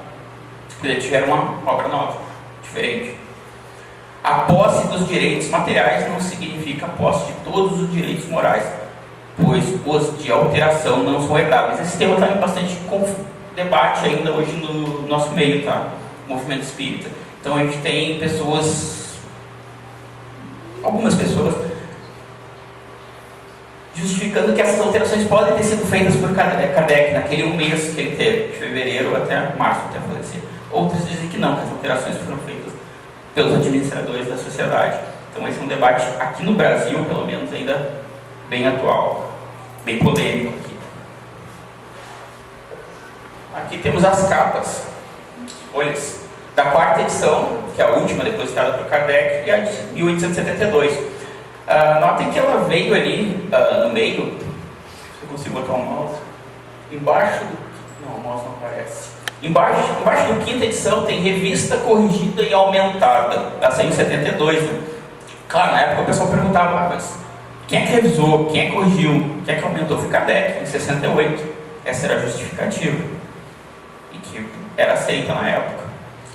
Se tiver uma obra nova, diferente. A posse dos direitos materiais não significa a posse de todos os direitos morais, pois os de alteração não são herdáveis. Esse tema está em bastante debate ainda hoje no nosso meio, tá? Movimento espírita. Então a gente tem algumas pessoas, justificando que essas alterações podem ter sido feitas por Kardec naquele um mês que ele teve, de fevereiro até março, até falecer. Outros dizem que não, que as alterações foram feitas pelos administradores da sociedade. Então esse é um debate aqui no Brasil, pelo menos, ainda bem atual, bem polêmico aqui. Aqui temos as capas, folhas, da quarta edição, que é a última depositada por Kardec, e a de 1872. Notem que ela veio ali no meio, se eu consigo botar o mouse, embaixo do... Não, o mouse não aparece. Embaixo do quinta edição tem revista corrigida e aumentada. Ela saiu em 72. Né? Claro, na época o pessoal perguntava, mas quem é que revisou? Quem é que corrigiu? Quem é que aumentou? Foi Kardec, em 68. Essa era a justificativa. E que era aceita na época.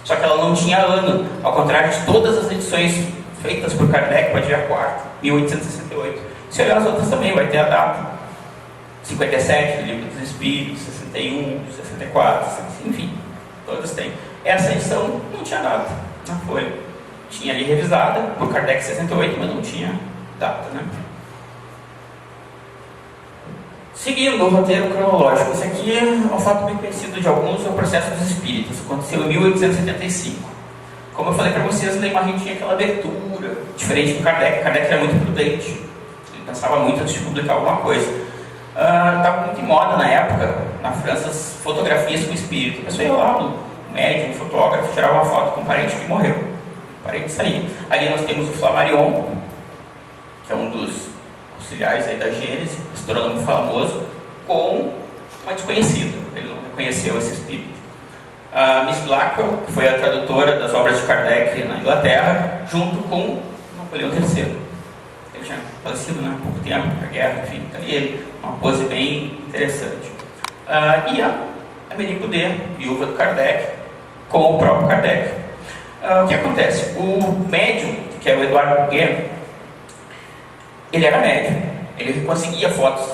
Só que ela não tinha ano. Ao contrário de todas as edições feitas por Kardec para dia 4, 1868. Se olhar as outras também, vai ter a data. 57, Livro dos Espíritos, 61, 64, enfim, todas têm. Essa edição não tinha data na folha. Tinha ali revisada por Kardec 68, mas não tinha data, né? Seguindo o roteiro cronológico, esse aqui é um fato bem conhecido de alguns, é o processo dos espíritos. Aconteceu em 1875. Como eu falei para vocês, Lei Marie tinha aquela abertura, diferente do Kardec. Kardec era muito prudente, ele pensava muito antes de publicar alguma coisa. Estava muito em moda na época, na França, as fotografias com espírito. A pessoa ia lá, o médium, o fotógrafo, tirava uma foto com um parente que morreu. O parente saía. Ali nós temos o Flammarion, que é um dos auxiliares aí da Gênese, astrônomo famoso, com uma desconhecida. Ele não reconheceu esse espírito. A Miss Blackwell, que foi a tradutora das obras de Kardec na Inglaterra, junto com Napoleão III. Ele tinha falecido, né, há pouco tempo, na guerra, enfim, tá ali ele, uma pose bem interessante. E a Amélie Poudret, viúva do Kardec, com o próprio Kardec. O que acontece? O médium, que é o Eduardo Bouguer, ele era médium, ele conseguia fotos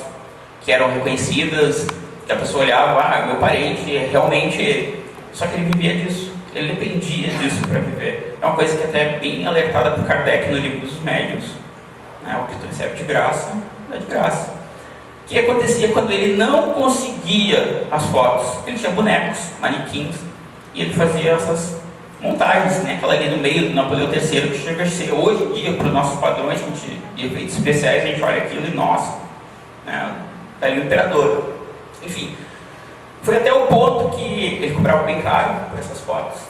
que eram reconhecidas, que a pessoa olhava, meu parente é realmente ele. Só que ele vivia disso, ele dependia disso para viver. É uma coisa que até é bem alertada por Kardec no livro dos médiuns. O que tu recebe de graça, dá de graça. O que acontecia quando ele não conseguia as fotos? Ele tinha bonecos, manequins, e ele fazia essas montagens, né? Aquela ali no meio do Napoleão III, que chega a ser hoje em dia, para os nossos padrões de efeitos especiais, a gente olha aquilo e nossa, né? Tá ali o imperador. Enfim, foi até o ponto que ele cobrava bem caro por essas fotos.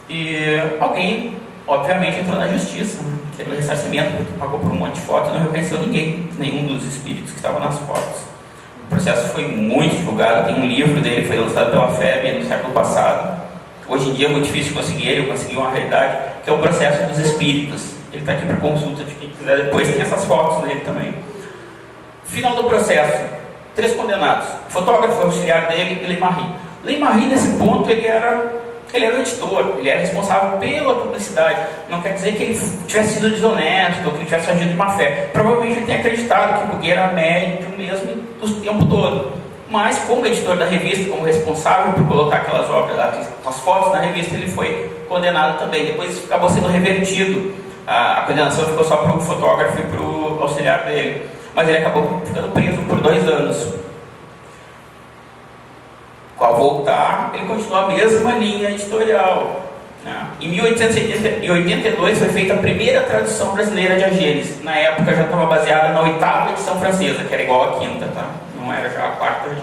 E alguém, obviamente, entrou na justiça, né? Teve o ressarcimento, porque pagou por um monte de fotos e não reconheceu nenhum dos espíritos que estavam nas fotos. O processo foi muito divulgado, tem um livro dele, foi lançado pela FEB no século passado. Hoje em dia é muito difícil de conseguir ele, eu consegui uma realidade, que é o processo dos espíritos. Ele está aqui para consulta de quem quiser, depois tem essas fotos dele também. Final do processo, 3 condenados. O fotógrafo auxiliar dele, Lei Marie. Lei Marie, nesse ponto, ele era Ele era o editor, ele era responsável pela publicidade. Não quer dizer que ele tivesse sido desonesto ou que ele tivesse agido de má fé. Provavelmente ele tem acreditado que o Buguê era médium mesmo o tempo todo. Mas, como editor da revista, como responsável por colocar aquelas obras, aquelas fotos na revista, ele foi condenado também. Depois acabou sendo revertido. A condenação ficou só para o fotógrafo e para o auxiliar dele. Mas ele acabou ficando preso por 2 anos. Ao voltar, ele continuou a mesma linha editorial. Em 1882 foi feita a primeira tradução brasileira de A Gênese. Na época já estava baseada na 8ª edição francesa, que era igual à 5ª, tá? Não era já a 4ª,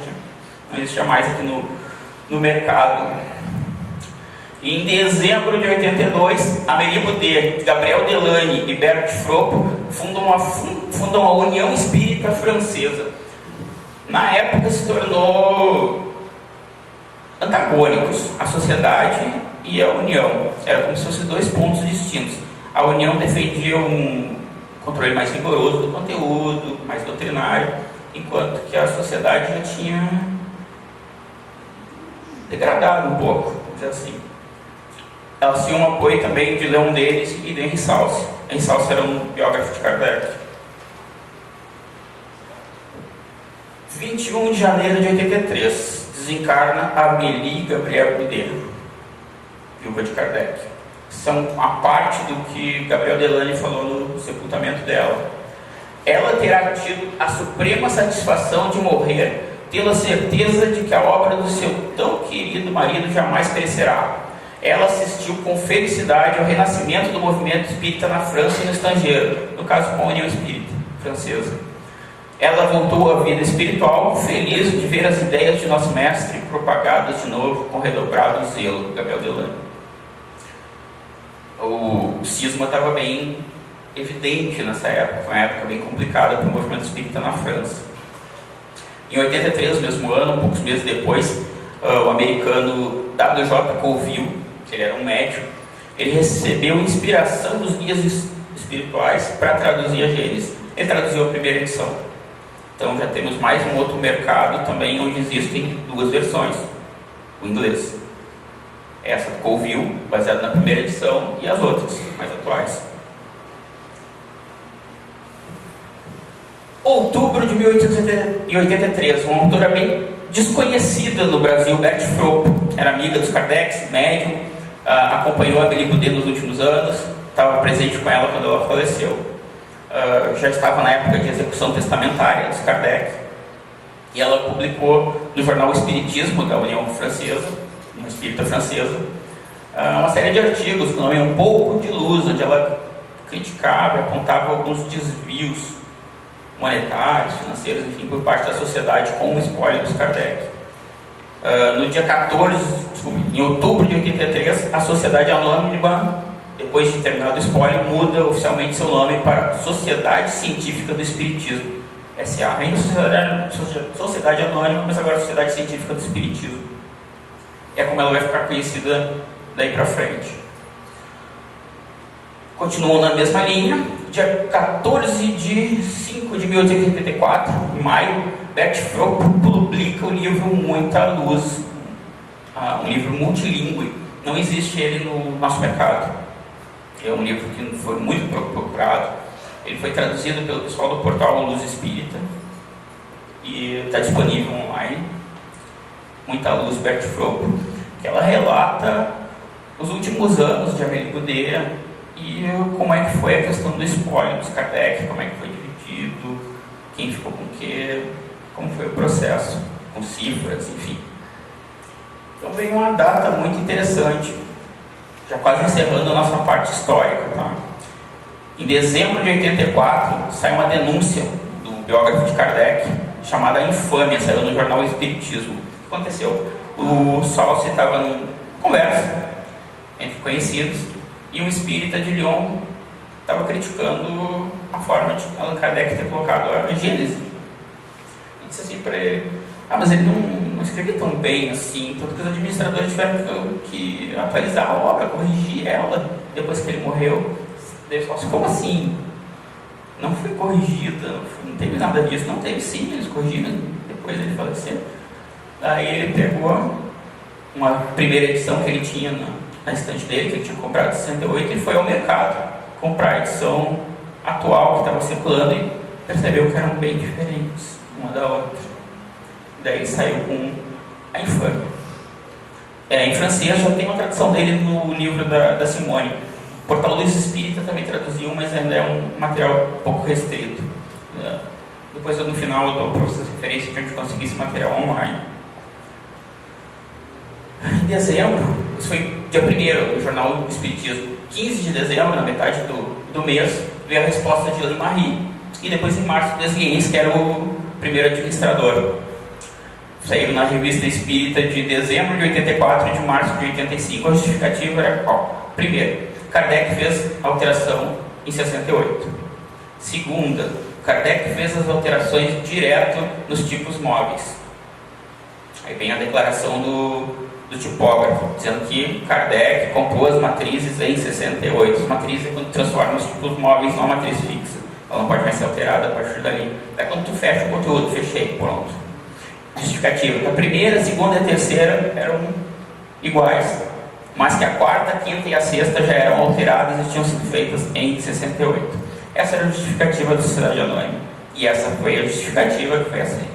não existia mais aqui no mercado. E em dezembro de 82, Amélie Boudet, Gabriel Delany e Bert Fropo fundam a União Espírita Francesa. Na época se tornou antagônicos, a sociedade e a União. Era como se fossem 2 pontos distintos. A União defendia um controle mais rigoroso do conteúdo, mais doutrinário, enquanto que a sociedade já tinha degradado um pouco, vamos dizer assim. Elas tinham um apoio também de Leon Denis e de Henri Salce. Henri Salce era um biógrafo de Kardec. 21 de janeiro de 83, desencarna Amélie Gabrielle Boudet, viúva de Kardec. São a parte do que Gabriel Delany falou no sepultamento dela. Ela terá tido a suprema satisfação de morrer, tendo a certeza de que a obra do seu tão querido marido jamais perecerá. Ela assistiu com felicidade ao renascimento do movimento espírita na França e no estrangeiro, no caso com a União Espírita Francesa. Ela voltou à vida espiritual, feliz de ver as ideias de nosso mestre propagadas de novo com redobrado zelo. Gabriel Delany. O cisma estava bem evidente nessa época, foi uma época bem complicada para o movimento espírita na França. Em 83, mesmo ano, poucos meses depois, o americano W.J. Colville, que ele era um médico, ele recebeu inspiração dos guias espirituais para traduzir a Gênese. Ele traduziu a primeira edição. Então já temos mais um outro mercado também onde existem 2 versões, o inglês. Essa Colville, baseada na primeira edição, e as outras, mais atuais. Outubro de 1883, uma autora bem desconhecida no Brasil, Bert Fropo, era amiga dos Kardec, médium, acompanhou a Amélie Boudet nos últimos anos, estava presente com ela quando ela faleceu. Já estava na época de execução testamentária dos Kardec, e ela publicou no jornal Espiritismo da União Francesa, uma espírita francesa, uma série de artigos com o nome Um Pouco de Luz, onde ela criticava e apontava alguns desvios monetários, financeiros, enfim, por parte da sociedade com o espólio dos Kardec. No dia 14, em outubro de 83, a Sociedade Anônima, depois de terminado o espólio, muda oficialmente seu nome para Sociedade Científica do Espiritismo, SA. Ainda Sociedade Anônima, mas agora Sociedade Científica do Espiritismo. É como ela vai ficar conhecida daí para frente. Continuou na mesma linha. Dia 14 de 5 de 1884, em maio, Bert Fropo publica o livro Muita Luz, um livro multilingüe. Não existe ele no nosso mercado. É um livro que foi muito procurado. Ele foi traduzido pelo pessoal do portal Luz Espírita e está disponível online. Muita Luz, Bert Fropo, que ela relata os últimos anos de Amélie Boudet e como é que foi a questão do espólio dos Kardec, como é que foi dividido, quem ficou com o quê, como foi o processo, com cifras, enfim. Então veio uma data muito interessante, já quase encerrando a nossa parte histórica. Tá? Em dezembro de 84, sai uma denúncia do biógrafo de Kardec, chamada Infâmia, saiu no jornal Espiritismo. O que aconteceu? O Salce estava em conversa entre conhecidos, e um espírita de Lyon estava criticando a forma de Allan Kardec ter colocado a Gênese. E disse assim para ele: mas ele não escreveu tão bem assim, tanto que os administradores tiveram que atualizar a obra, corrigir ela depois que ele morreu. Ele falou assim: como assim? Não foi corrigida, não teve nada disso. Não teve, sim, eles corrigiram depois ele faleceu. Daí ele pegou uma primeira edição que ele tinha na estante dele, que ele tinha comprado em 68, e foi ao mercado comprar a edição atual que estava circulando e percebeu que eram bem diferentes uma da outra. Daí ele saiu com a Infâmia. Em francês já tem uma tradução dele no livro da Simone. O Portal Luz Espírita também traduziu, mas ainda é um material um pouco restrito. Depois, no final, eu dou para vocês referências para a gente conseguir esse material online. Em dezembro, isso foi dia 1º, no jornal Espiritismo. 15 de dezembro, na metade do mês, veio a resposta de Lei Marie. E depois, em março, Desguiens, que era o primeiro administrador. Saíram na Revista Espírita de dezembro de 84 e de março de 85. A justificativa era qual? Primeiro, Kardec fez alteração em 68. Segunda, Kardec fez as alterações direto nos tipos móveis. Aí vem a declaração do tipógrafo, dizendo que Kardec compôs as matrizes em 68. As matrizes é quando transforma os tipos móveis numa matriz fixa. Ela não pode mais ser alterada a partir dali. É quando tu fecha o conteúdo, fechei, pronto. Justificativa que a primeira, a segunda e a terceira eram iguais, mas que a quarta, a quinta e a sexta já eram alteradas e tinham sido feitas em 68. Essa era a justificativa da Sociedade Anônima, e essa foi a justificativa que foi aceita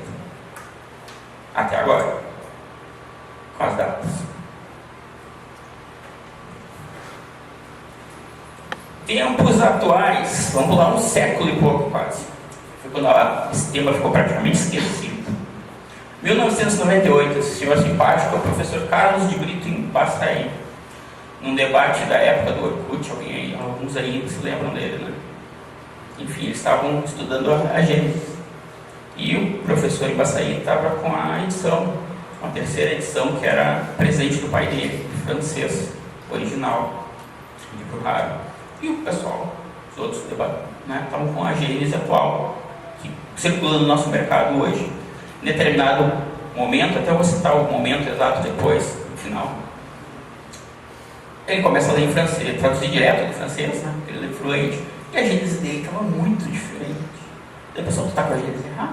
até agora, com as datas. Tempos atuais, vamos lá, um século e pouco quase, foi quando esse tema ficou praticamente esquecido. 1998, esse senhor simpático é o professor Carlos de Brito em Baçaí, num debate da época do Orkut, alguns aí se lembram dele, né? Enfim, eles estavam estudando a Gênesis. E o professor em Baçaí estava com a edição, uma terceira edição, que era presente do pai dele, francês, original, livro raro. E o pessoal, os outros estavam com a Gênesis atual, que circula no nosso mercado hoje. Em determinado momento, até eu vou citar o momento exato depois, no final, ele começa a ler em francês, traduzir direto do francês, né? Ele lê fluente, e a Gênesis dele estava muito diferente. E a pessoa, tu está com a Gênesis errada?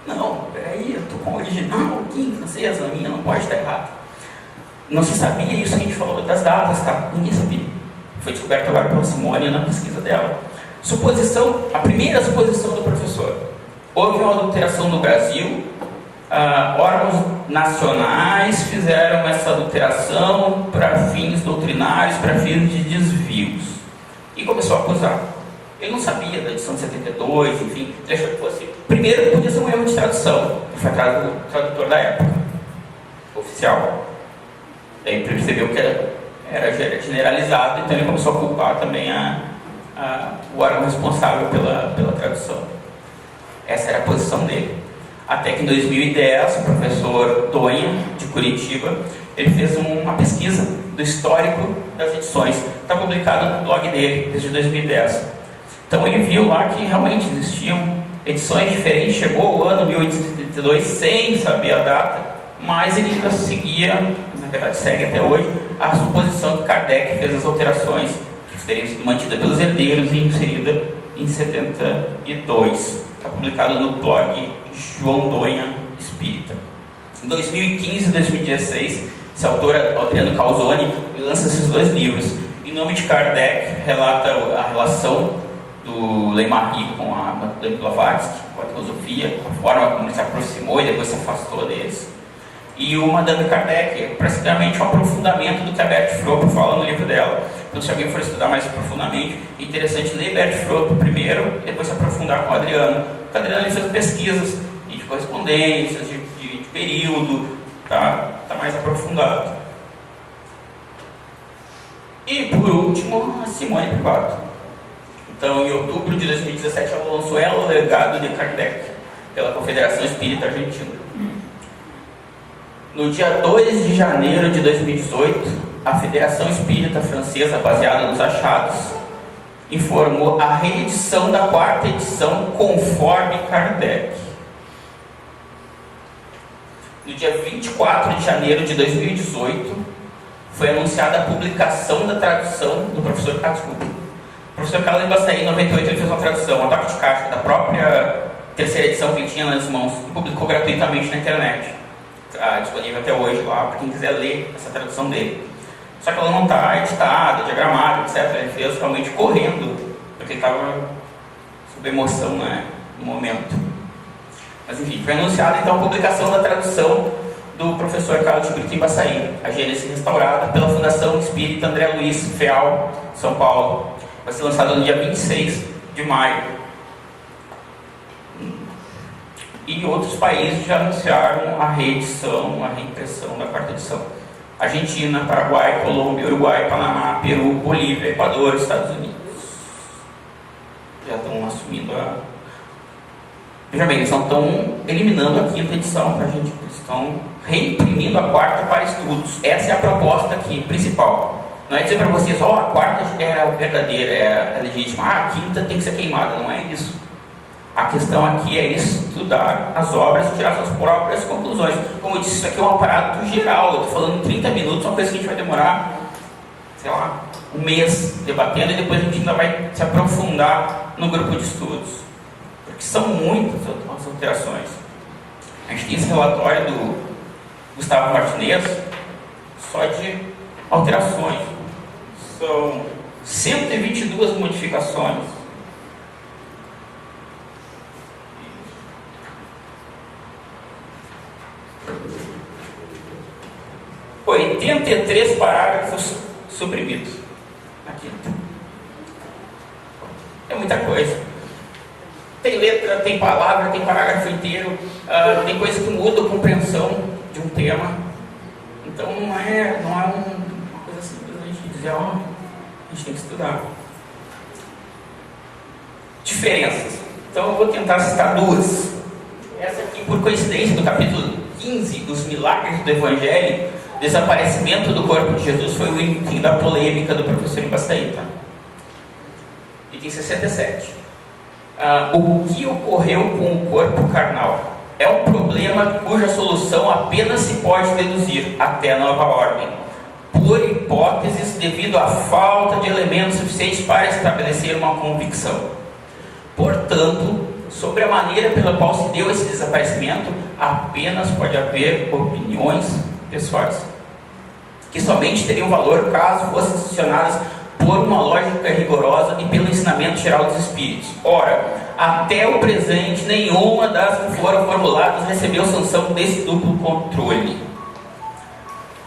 Não, peraí, eu estou com a original aqui em francês, a minha não pode estar errada. Não se sabia isso que a gente falou das datas, tá? Ninguém sabia. Foi descoberto agora pela Simone na pesquisa dela. Suposição, a primeira suposição do professor. Houve uma adulteração no Brasil, órgãos nacionais fizeram essa adulteração para fins doutrinários, para fins de desvios. E começou a acusar. Ele não sabia da edição de 72, enfim, ele achou que fosse. Primeiro, podia ser um erro de tradução, que foi atrás do tradutor da época, oficial. Daí ele percebeu que era generalizado, então ele começou a culpar também o órgão responsável pela tradução. Essa era a posição dele. Até que em 2010, o professor Tonha, de Curitiba, ele fez uma pesquisa do histórico das edições. Está publicado no blog dele, desde 2010. Então ele viu lá que realmente existiam edições diferentes. Chegou o ano 1872 sem saber a data, mas ele ainda seguia, na verdade segue até hoje, a suposição que Kardec fez as alterações que teriam sido mantidas pelos herdeiros e inserida em 72. Está publicado no blog João Donha Espírita. Em 2015 e 2016, esse autor, Adriano Calzoni, lança esses dois livros. Em nome de Kardec, relata a relação do Lei Marie com a Blavatsky, com a teosofia, a forma como ele se aproximou e depois se afastou deles. E o Madame Kardec é praticamente um aprofundamento do que a Bert Fropp fala no livro dela. Então, se alguém for estudar mais profundamente, é interessante ler Bert Fropp primeiro e depois se aprofundar com o Adriano. O Adriano fez pesquisas de correspondências, de período, tá mais aprofundado. E, por último, a Simone Privato. Então, em outubro de 2017, ela lançou o Legado de Kardec, pela Confederação Espírita Argentina. No dia 2 de janeiro de 2018, a Federação Espírita Francesa, baseada nos achados, informou a reedição da 4ª edição conforme Kardec. No dia 24 de janeiro de 2018, foi anunciada a publicação da tradução do professor Katsuki. O professor Carlos de Baçaí, em 98, ele fez uma tradução, uma toque de caixa da própria terceira edição que ele tinha nas mãos e publicou gratuitamente na internet. está disponível até hoje lá para quem quiser ler essa tradução dele. Só que ela não está editada, diagramada, etc. Ele fez realmente correndo, porque ele estava sob emoção, né, no momento. Mas enfim, foi anunciada então a publicação da tradução do professor Carlos de Brito Embaçaí, a Gênese restaurada pela Fundação Espírita André Luiz Feal, São Paulo. Vai ser lançado no dia 26 de maio. E outros países já anunciaram a reedição, a reimpressão da quarta edição. Argentina, Paraguai, Colômbia, Uruguai, Panamá, Peru, Bolívia, Equador, Estados Unidos. Já estão assumindo a... Veja bem, eles não estão eliminando a quinta edição para a gente, eles estão reimprimindo a quarta para estudos. Essa é a proposta aqui, principal. Não é dizer para vocês, a quarta é a verdadeira, é a legítima, a quinta tem que ser queimada, não é isso. A questão aqui é estudar as obras e tirar suas próprias conclusões. Como eu disse, isso aqui é um aparato geral, eu estou falando em 30 minutos, uma coisa que a gente vai demorar, sei lá, um mês debatendo, e depois a gente ainda vai se aprofundar no grupo de estudos. Porque são muitas as alterações. A gente tem esse relatório do Gustavo Martinez, só de alterações. São 122 modificações. 83 parágrafos suprimidos. Aqui. É muita coisa. Tem letra, tem palavra, tem parágrafo inteiro, tem coisa que muda a compreensão de um tema. Então não é uma coisa simples a gente dizer, a gente tem que estudar. Diferenças. Então eu vou tentar citar duas. Essa aqui, por coincidência, do capítulo 15 dos Milagres do Evangelho, desaparecimento do corpo de Jesus, foi o item da polêmica do professor Embaçaí. Tá? Item 67. O que ocorreu com o corpo carnal é um problema cuja solução apenas se pode deduzir até nova ordem, por hipóteses devido à falta de elementos suficientes para estabelecer uma convicção. Portanto, sobre a maneira pela qual se deu esse desaparecimento, apenas pode haver opiniões pessoais, que somente teriam valor caso fossem sancionadas por uma lógica rigorosa e pelo ensinamento geral dos espíritos. Ora, até o presente, nenhuma das que foram formuladas recebeu sanção desse duplo controle.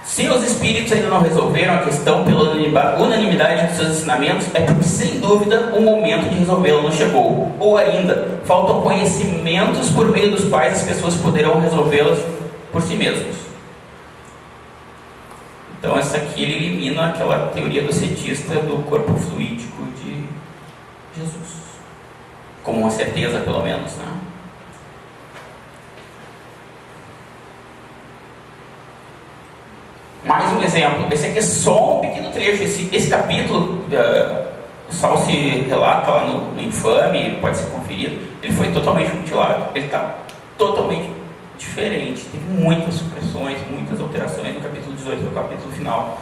Se os espíritos ainda não resolveram a questão pela unanimidade dos seus ensinamentos, é porque, sem dúvida, o momento de resolvê-la não chegou. Ou ainda, faltam conhecimentos por meio dos quais as pessoas poderão resolvê-las por si mesmos. Então, essa aqui ele elimina aquela teoria docetista do corpo fluídico de Jesus. Como uma certeza, pelo menos, né? Mais um exemplo. Esse aqui é só um pequeno trecho. Esse capítulo, o Sal se relata lá no Infame, pode ser conferido. Ele foi totalmente mutilado. Ele está totalmente diferente. Teve muitas supressões, muitas alterações no capítulo 18, no capítulo final.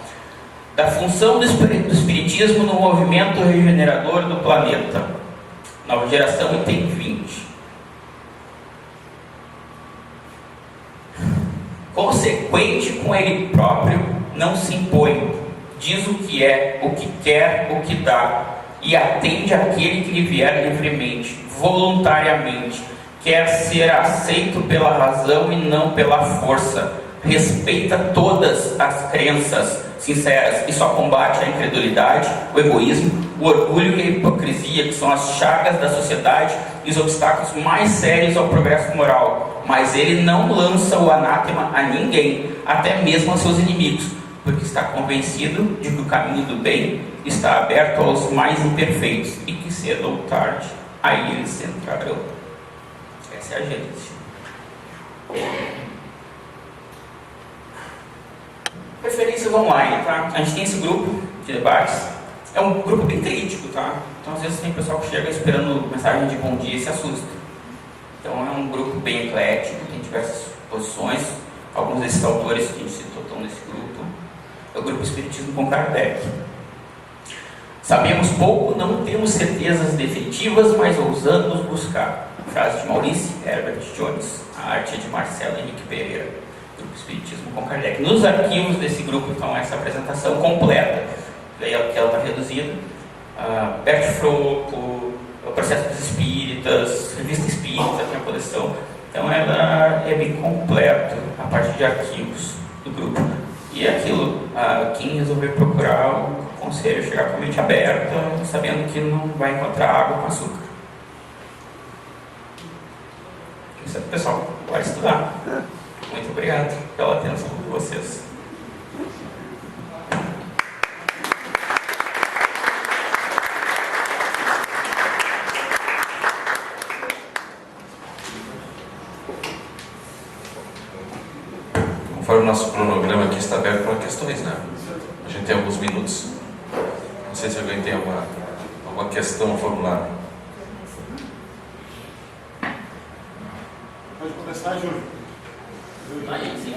Da função do espiritismo no movimento regenerador do planeta. Nova geração, item 20. Consequente com ele próprio, não se impõe, diz o que é, o que quer, o que dá, e atende àquele que lhe vier livremente, voluntariamente, quer ser aceito pela razão e não pela força, respeita todas as crenças sinceras e só combate a incredulidade, o egoísmo, o orgulho e a hipocrisia, que são as chagas da sociedade e os obstáculos mais sérios ao progresso moral. Mas ele não lança o anátema a ninguém, até mesmo aos seus inimigos, porque está convencido de que o caminho do bem está aberto aos mais imperfeitos e que cedo ou tarde aí eles entrarão. Essa é a Gênese. Referências online, tá? A gente tem esse grupo de debates. É um grupo bem crítico, tá? Então às vezes tem pessoal que chega esperando mensagem de bom dia e se assusta. Então é um grupo bem eclético, tem diversas posições. Alguns desses autores que a gente citou estão nesse grupo. É o grupo Espiritismo com Kardec. Sabemos pouco, não temos certezas definitivas, mas ousamos buscar. Frase de Maurício Herbert Jones. A arte é de Marcelo Henrique Pereira. Grupo Espiritismo com Kardec. Nos arquivos desse grupo estão essa apresentação completa, que ela está reduzida. Bert Fropo, o Processo dos Espíritas, Revista Espírita, tem a coleção. Então ela é bem completo, a parte de arquivos do grupo. E aquilo, quem resolver procurar, o conselho chegar com a mente aberta, sabendo que não vai encontrar água com açúcar. Isso é, pessoal, vai estudar. Muito obrigado pela atenção de vocês. Conforme o nosso cronograma aqui está aberto para questões, né? A gente tem alguns minutos. Não sei se alguém tem alguma questão a formular. Pode começar, Júlio. Aí, sim,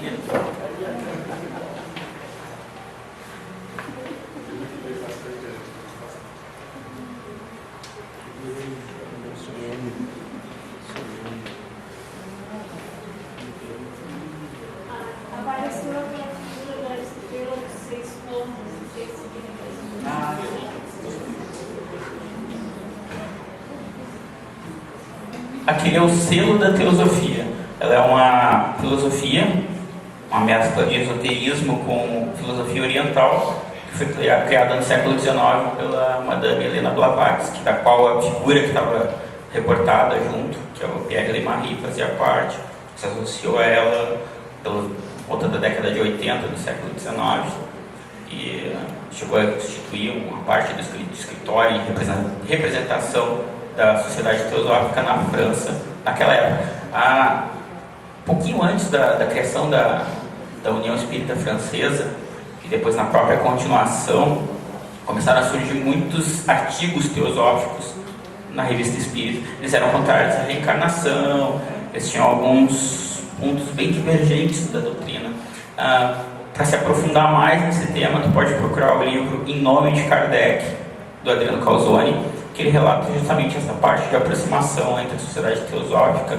Apareceu a figura da estrela dos 6 pontos, não sei se significa. Aquele é o selo da teosofia. Ela é uma filosofia, uma mescla de esoterismo com filosofia oriental, que foi criada no século XIX pela Madame Helena Blavatsky, da qual a figura que estava reportada junto, que é o Pierre Lemarie, fazia parte, se associou a ela pela volta da década de 80 do século XIX e chegou a constituir uma parte do escritório e representação da Sociedade Teosófica na França naquela época. Pouquinho antes da criação da União Espírita Francesa, e depois na própria continuação, começaram a surgir muitos artigos teosóficos na Revista Espírita. Eles eram contrários à reencarnação, eles tinham alguns pontos bem divergentes da doutrina. Para se aprofundar mais nesse tema, tu pode procurar o livro Em Nome de Kardec, do Adriano Calzoni, que ele relata justamente essa parte de aproximação entre a Sociedade Teosófica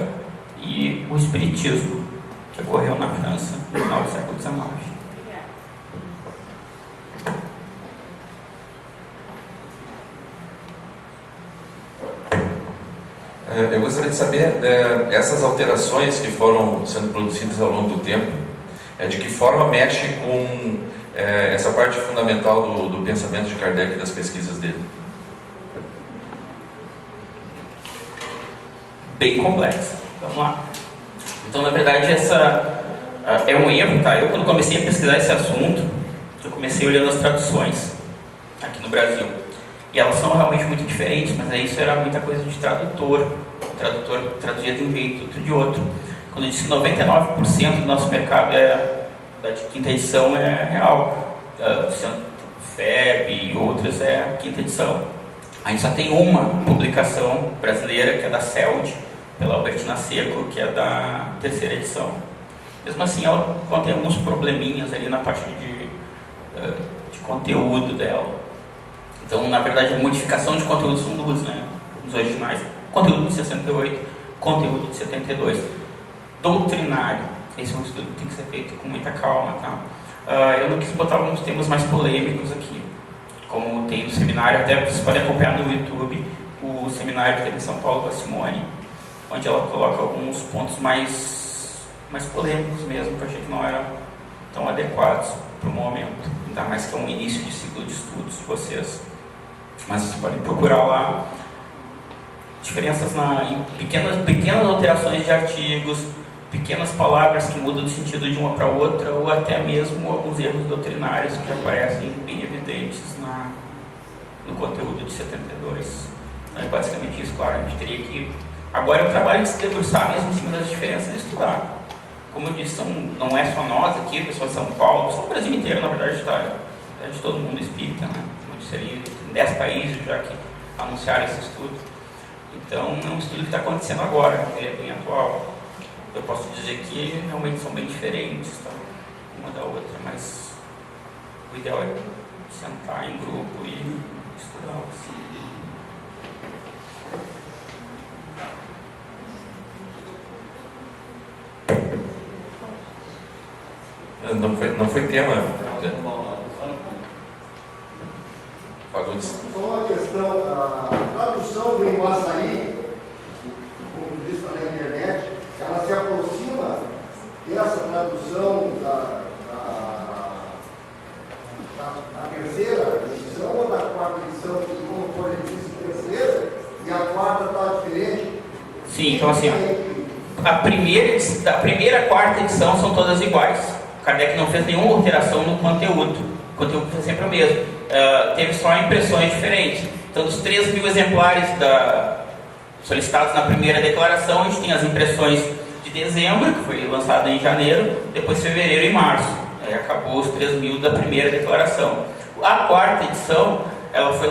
e o Espiritismo, que ocorreu na França no final do século XIX. Eu gostaria de saber, essas alterações que foram sendo produzidas ao longo do tempo, de que forma mexe com essa parte fundamental do pensamento de Kardec e das pesquisas dele? Bem complexa. Vamos lá. Então, na verdade, essa é um erro, tá? Eu, quando comecei a pesquisar esse assunto, eu comecei olhando as traduções aqui no Brasil. E elas são realmente muito diferentes, mas aí isso era muita coisa de tradutor. O tradutor traduzia de um jeito, outro de outro. Quando eu disse que 99% do nosso mercado da quinta edição é real. FEB e outras é a quinta edição. A gente só tem uma publicação brasileira, que é da CELD, pela Albertina Seco, que é da terceira edição. Mesmo assim, ela contém alguns probleminhas ali na parte de conteúdo dela. Então, na verdade, a modificação de conteúdo são duas, né? Os originais, conteúdo de 68, conteúdo de 72. Doutrinário, esse é um estudo que tem que ser feito com muita calma, tá? Eu não quis botar alguns temas mais polêmicos aqui, como tem no seminário, até vocês podem acompanhar no YouTube o seminário que teve em São Paulo com a Simone, onde ela coloca alguns pontos mais polêmicos mesmo, que eu achei que não eram tão adequados para o momento, ainda mais que é um início de ciclo de estudos de vocês. Mas vocês podem procurar lá diferenças em pequenas alterações de artigos, pequenas palavras que mudam de sentido de uma para outra, ou até mesmo alguns erros doutrinários que aparecem bem evidentes no conteúdo de 72. É basicamente isso, claro, a gente teria que... Agora é o trabalho de se debruçar mesmo em cima das diferenças e estudar. Como eu disse, não é só nós aqui, pessoal de São Paulo, só o Brasil inteiro, na verdade, está de todo mundo espírita, né? Como eu disse ali, tem 10 países já que anunciaram esse estudo. Então, é um estudo que está acontecendo agora, ele é bem atual. Eu posso dizer que realmente são bem diferentes, tá? Uma da outra, mas o ideal é sentar em grupo e estudar assim. Não foi tema. Fagundes. Só uma questão, a tradução do Imaçaí, como diz na internet, ela se aproxima dessa tradução da terceira edição ou da quarta edição, que como for ele disse terceira, e a quarta está diferente? Sim, então assim, a primeira e a quarta edição são todas iguais. Kardec não fez nenhuma alteração no conteúdo. O conteúdo foi sempre o mesmo. Teve só impressões diferentes. Então, dos 3.000 exemplares solicitados na primeira declaração, a gente tem as impressões de dezembro, que foi lançado em janeiro, depois fevereiro e março. Aí acabou os 3.000 da primeira declaração. A quarta edição, ela foi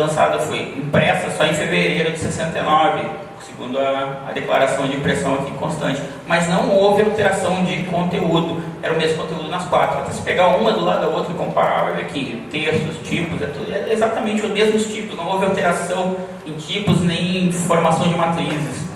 impressa só em fevereiro de 69, segundo a declaração de impressão aqui constante. Mas não houve alteração de conteúdo, era o mesmo conteúdo nas quatro. Até se pegar uma do lado da outra e comparar, vai ver que textos, tipos, é exatamente os mesmos tipos, não houve alteração em tipos nem em formação de matrizes.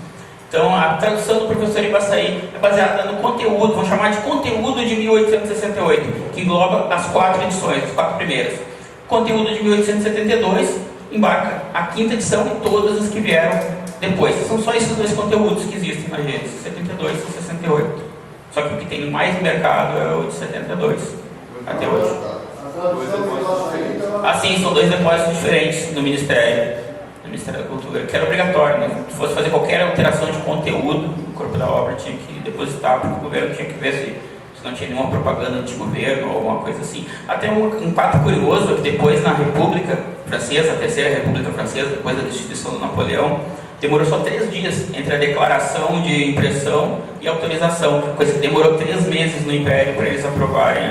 Então, a tradução do professor Ibaçaí é baseada no conteúdo, vamos chamar de conteúdo de 1868, que engloba as 4 edições, as 4 primeiras. O conteúdo de 1872 embarca a quinta edição e todas as que vieram depois. São só esses 2 conteúdos que existem na rede, 72 e 68. Só que o que tem mais no mercado é o de 72, até hoje. A tradução do Imaçaí está... Assim, são 2 depósitos diferentes no Ministério da Cultura, que era obrigatório, né? Se fosse fazer qualquer alteração de conteúdo, o corpo da obra tinha que depositar, porque o governo tinha que ver se não tinha nenhuma propaganda anti-governo ou alguma coisa assim. Até um fato curioso é que depois, na República Francesa, a Terceira República Francesa, depois da destituição do Napoleão, demorou só 3 dias entre a declaração de impressão e a autorização, coisa que demorou 3 meses no Império para eles aprovarem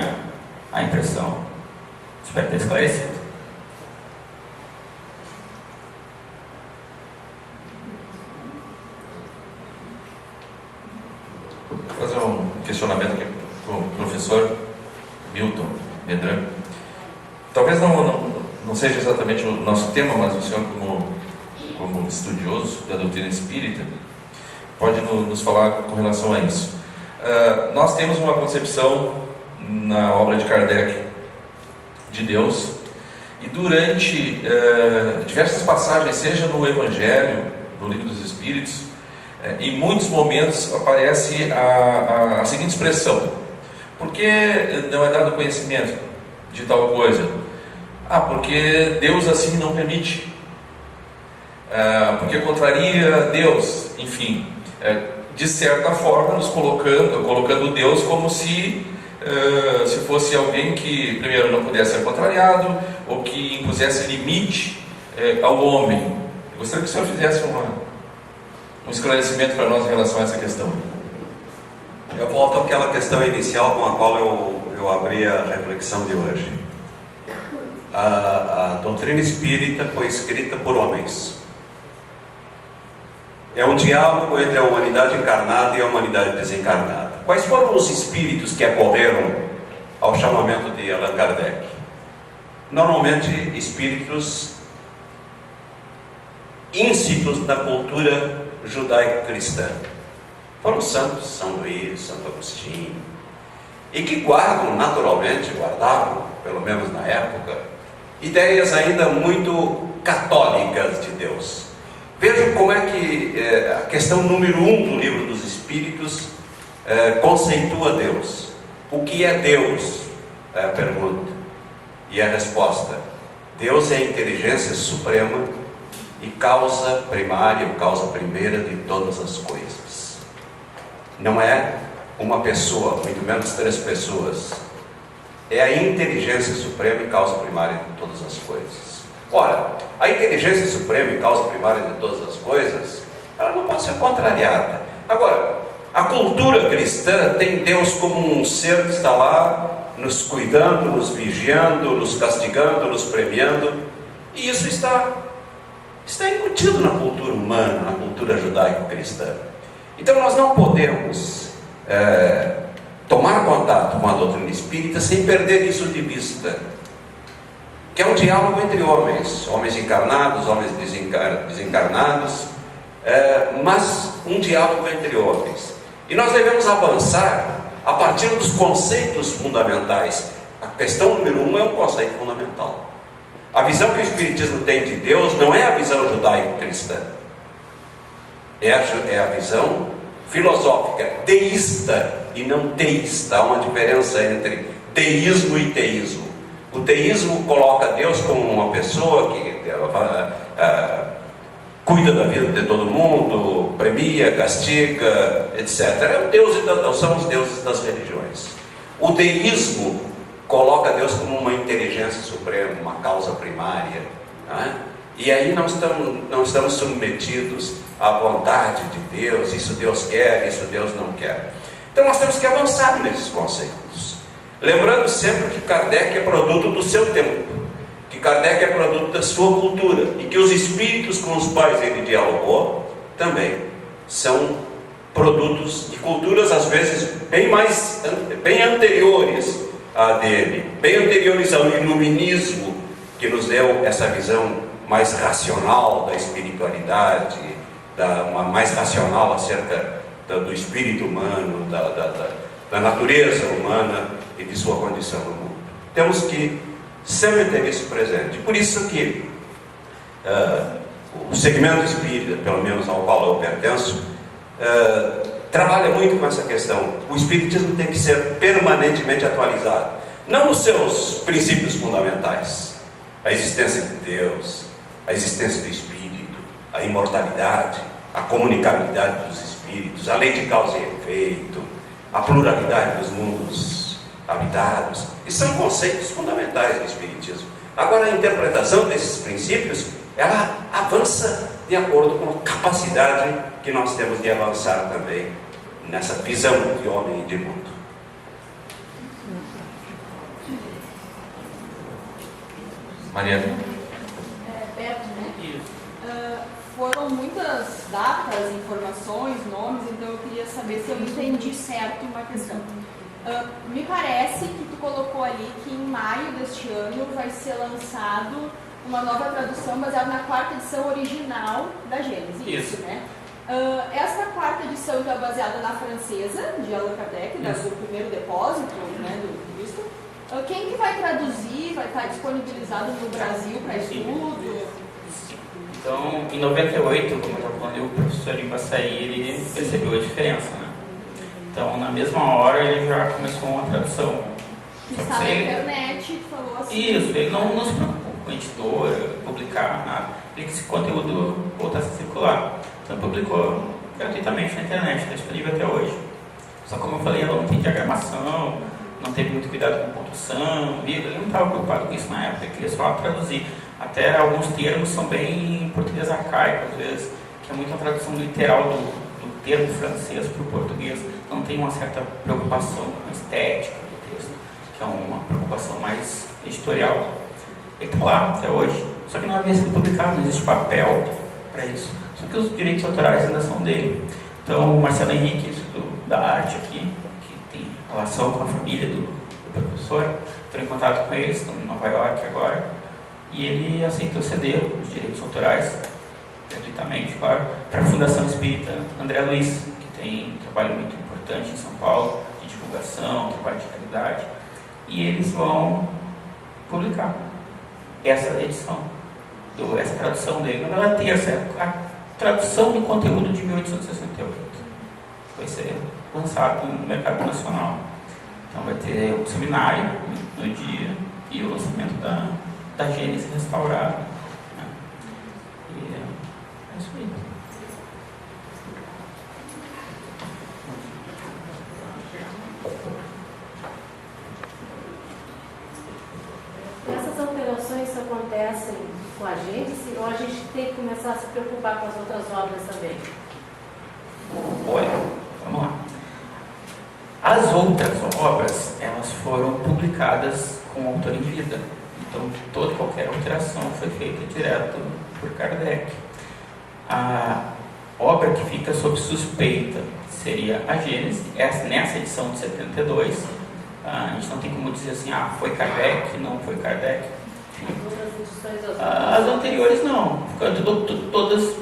a impressão. Espero ter esclarecido. Vou fazer um questionamento aqui para o professor Milton Medran. Talvez não seja exatamente o nosso tema, mas o senhor, como estudioso da doutrina espírita, pode nos falar com relação a isso. Nós temos uma concepção na obra de Kardec de Deus, e durante diversas passagens, seja no Evangelho, no Livro dos Espíritos, em muitos momentos aparece a seguinte expressão: por que não é dado conhecimento de tal coisa? Porque Deus assim não permite, porque contraria Deus, enfim, de certa forma nos colocando Deus como se fosse alguém que primeiro não pudesse ser contrariado, ou que impusesse limite ao homem. Eu gostaria que o senhor fizesse um esclarecimento para nós em relação a essa questão. Eu volto àquela questão inicial com a qual eu abri a reflexão de hoje. A doutrina espírita foi escrita por homens. É um diálogo entre a humanidade encarnada e a humanidade desencarnada. Quais foram os espíritos que acorreram ao chamamento de Allan Kardec? Normalmente espíritos íncitos da cultura judaico-cristã. Foram santos, São Luís, Santo Agostinho, e que guardavam, pelo menos na época, ideias ainda muito católicas de Deus. Vejam como é que a questão número 1 do Livro dos Espíritos conceitua Deus. O que é Deus? É a pergunta. E a resposta: Deus é a inteligência suprema e causa primária, ou causa primeira de todas as coisas. Não é uma pessoa, muito menos 3 pessoas. É a inteligência suprema e causa primária de todas as coisas. Ora, a inteligência suprema e causa primária de todas as coisas, ela não pode ser contrariada. Agora, a cultura cristã tem Deus como um ser que está lá, nos cuidando, nos vigiando, nos castigando, nos premiando, e isso está incutido na cultura humana, na cultura judaico-cristã. Então nós não podemos tomar contato com a doutrina espírita sem perder isso de vista, que é um diálogo entre homens encarnados, homens desencarnados, mas um diálogo entre homens. E nós devemos avançar a partir dos conceitos fundamentais. A questão número 1 é um conceito fundamental. A visão que o Espiritismo tem de Deus não é a visão judaico-cristã. É a visão filosófica, deísta e não teísta. Há uma diferença entre deísmo e teísmo. O teísmo coloca Deus como uma pessoa que cuida da vida de todo mundo, premia, castiga, etc. São os deuses das religiões. O deísmo coloca Deus como uma inteligência suprema, uma causa primária, não é? E aí não estamos submetidos à vontade de Deus, isso Deus quer, isso Deus não quer. Então nós temos que avançar nesses conceitos, lembrando sempre que Kardec é produto do seu tempo, que Kardec é produto da sua cultura, e que os espíritos com os quais ele dialogou também são produtos de culturas às vezes bem anteriores a dele, bem anteriores ao iluminismo, que nos deu essa visão mais racional da espiritualidade, mais racional acerca do espírito humano, da natureza humana e de sua condição no mundo. Temos que sempre ter isso presente. Por isso que o segmento espírita, pelo menos ao qual eu pertenço, trabalha muito com essa questão. O espiritismo tem que ser permanentemente atualizado, não nos seus princípios fundamentais, a existência de Deus, a existência do espírito, a imortalidade, a comunicabilidade dos espíritos, a lei de causa e efeito, a pluralidade dos mundos habitados. Isso são conceitos fundamentais do espiritismo. Agora, a interpretação desses princípios, ela avança de acordo com a capacidade que nós temos de avançar também nessa visão de homem e de mundo. Mariana. Beto, né? Foram muitas datas, informações, nomes, então eu queria saber se eu entendi certo uma questão. Me parece que tu colocou ali que em maio deste ano vai ser lançado uma nova tradução baseada na 4ª edição original da Gênesis. Isso. Né? Essa 4ª edição está baseada na francesa, de Allan Kardec, do primeiro depósito, né, do Cristo. Quem que vai traduzir? Vai estar disponibilizado no Brasil para estudo? Então, em 98, como eu estava falando, o professor Imbaçaí, ele percebeu a diferença, né? Então, na mesma hora, ele já começou uma tradução. Está na internet, falou assim. Isso, ele não se preocupou com editora, publicar, nada. Ele que esse conteúdo voltasse a circular. Então, publicou gratuitamente na internet, está disponível até hoje. Só como eu falei, ela não tem diagramação, não teve muito cuidado com pontuação, ele não estava preocupado com isso na época, ele queria só traduzir. Até alguns termos são bem português arcaico, às vezes, que é muito uma tradução literal do termo francês para o português. Não tem uma certa preocupação com a estética do texto, que é uma preocupação mais editorial. Ele está lá até hoje, só que não havia sido publicado, não existe papel para isso. Só que os direitos autorais ainda são dele. Então, o Marcelo Henrique, da arte aqui, que tem relação com a família do professor, estou em contato com eles, estão em Nova York agora, e ele aceitou ceder os direitos autorais, gratuitamente, claro, para a Fundação Espírita André Luiz, que tem um trabalho muito importante em São Paulo, de divulgação, trabalho de caridade, e eles vão publicar essa edição, essa tradução dele. Na verdade, a tradução do conteúdo de 1868 vai ser lançado no mercado nacional. Então vai ter um seminário no dia e o lançamento da Gênesis restaurada. Né? E é isso aí. Essas alterações acontecem com a gente, ou a gente tem que começar a se preocupar com as outras obras também? Olha, vamos lá. As outras obras, elas foram publicadas com o autor em vida. Então, toda e qualquer alteração foi feita direto por Kardec. A obra que fica sob suspeita seria a Gênesis. Nessa edição de 72, a gente não tem como dizer assim, foi Kardec, não foi Kardec. As anteriores não, todas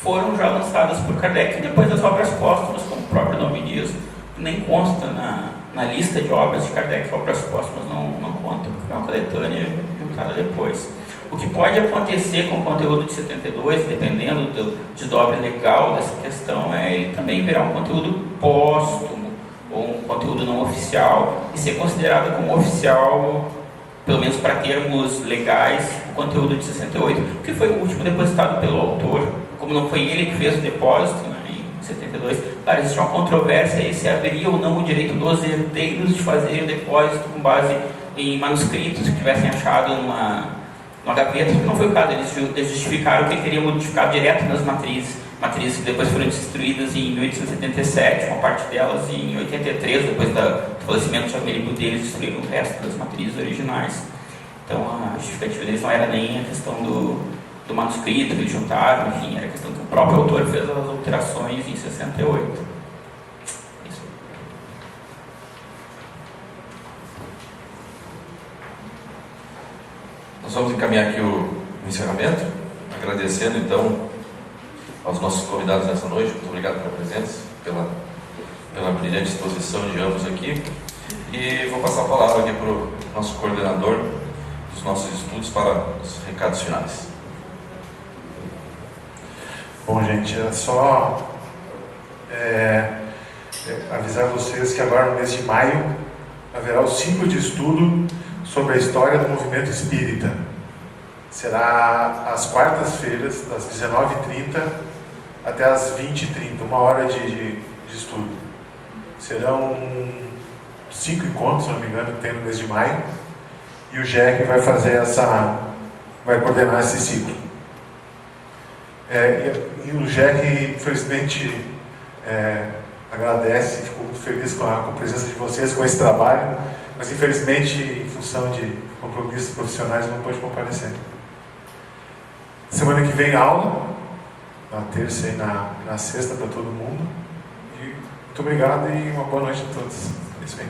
foram já lançadas por Kardec, e depois as obras póstumas, como o próprio nome diz, nem consta na lista de obras de Kardec, obras póstumas não conta, porque é uma coletânea juntada depois. O que pode acontecer com o conteúdo de 72, dependendo do desdobre legal dessa questão, é ele também virar um conteúdo póstumo, ou um conteúdo não oficial, e ser considerado como oficial, pelo menos para termos legais, o conteúdo de 68, que foi o último depositado pelo autor. Como não foi ele que fez o depósito, né, em 72, claro, existe uma controvérsia aí se haveria ou não o direito dos herdeiros de fazerem o depósito com base em manuscritos que tivessem achado numa gaveta, que não foi o caso. Eles justificaram que ele teria modificado direto nas matrizes que depois foram destruídas em 1877, uma parte delas, e em 83, depois do falecimento de Chamelibut, eles destruíram o resto das matrizes originais. Então a justificativa deles não era nem a questão do manuscrito que eles juntaram, enfim, era a questão que o próprio autor fez as alterações em 68. Isso. Nós vamos encaminhar aqui o encerramento, agradecendo então aos nossos convidados nessa noite. Muito obrigado pela presença, pela brilhante exposição de ambos aqui. E vou passar a palavra aqui para o nosso coordenador dos nossos estudos para os recados finais. Bom, gente, é só avisar vocês que agora no mês de maio haverá o ciclo de estudo sobre a história do movimento espírita. Será às quartas-feiras, das 19h30 até às 20h30, 1 hora de estudo. Serão 5 encontros, se não me engano, que tem no mês de maio, e o GEC vai coordenar esse ciclo. E o GEC, infelizmente, agradece, ficou muito feliz com a presença de vocês, com esse trabalho, mas infelizmente, em função de compromissos profissionais, não pôde comparecer. Semana que vem aula, na terça e na sexta para todo mundo. E muito obrigado e uma boa noite a todos. É isso aí.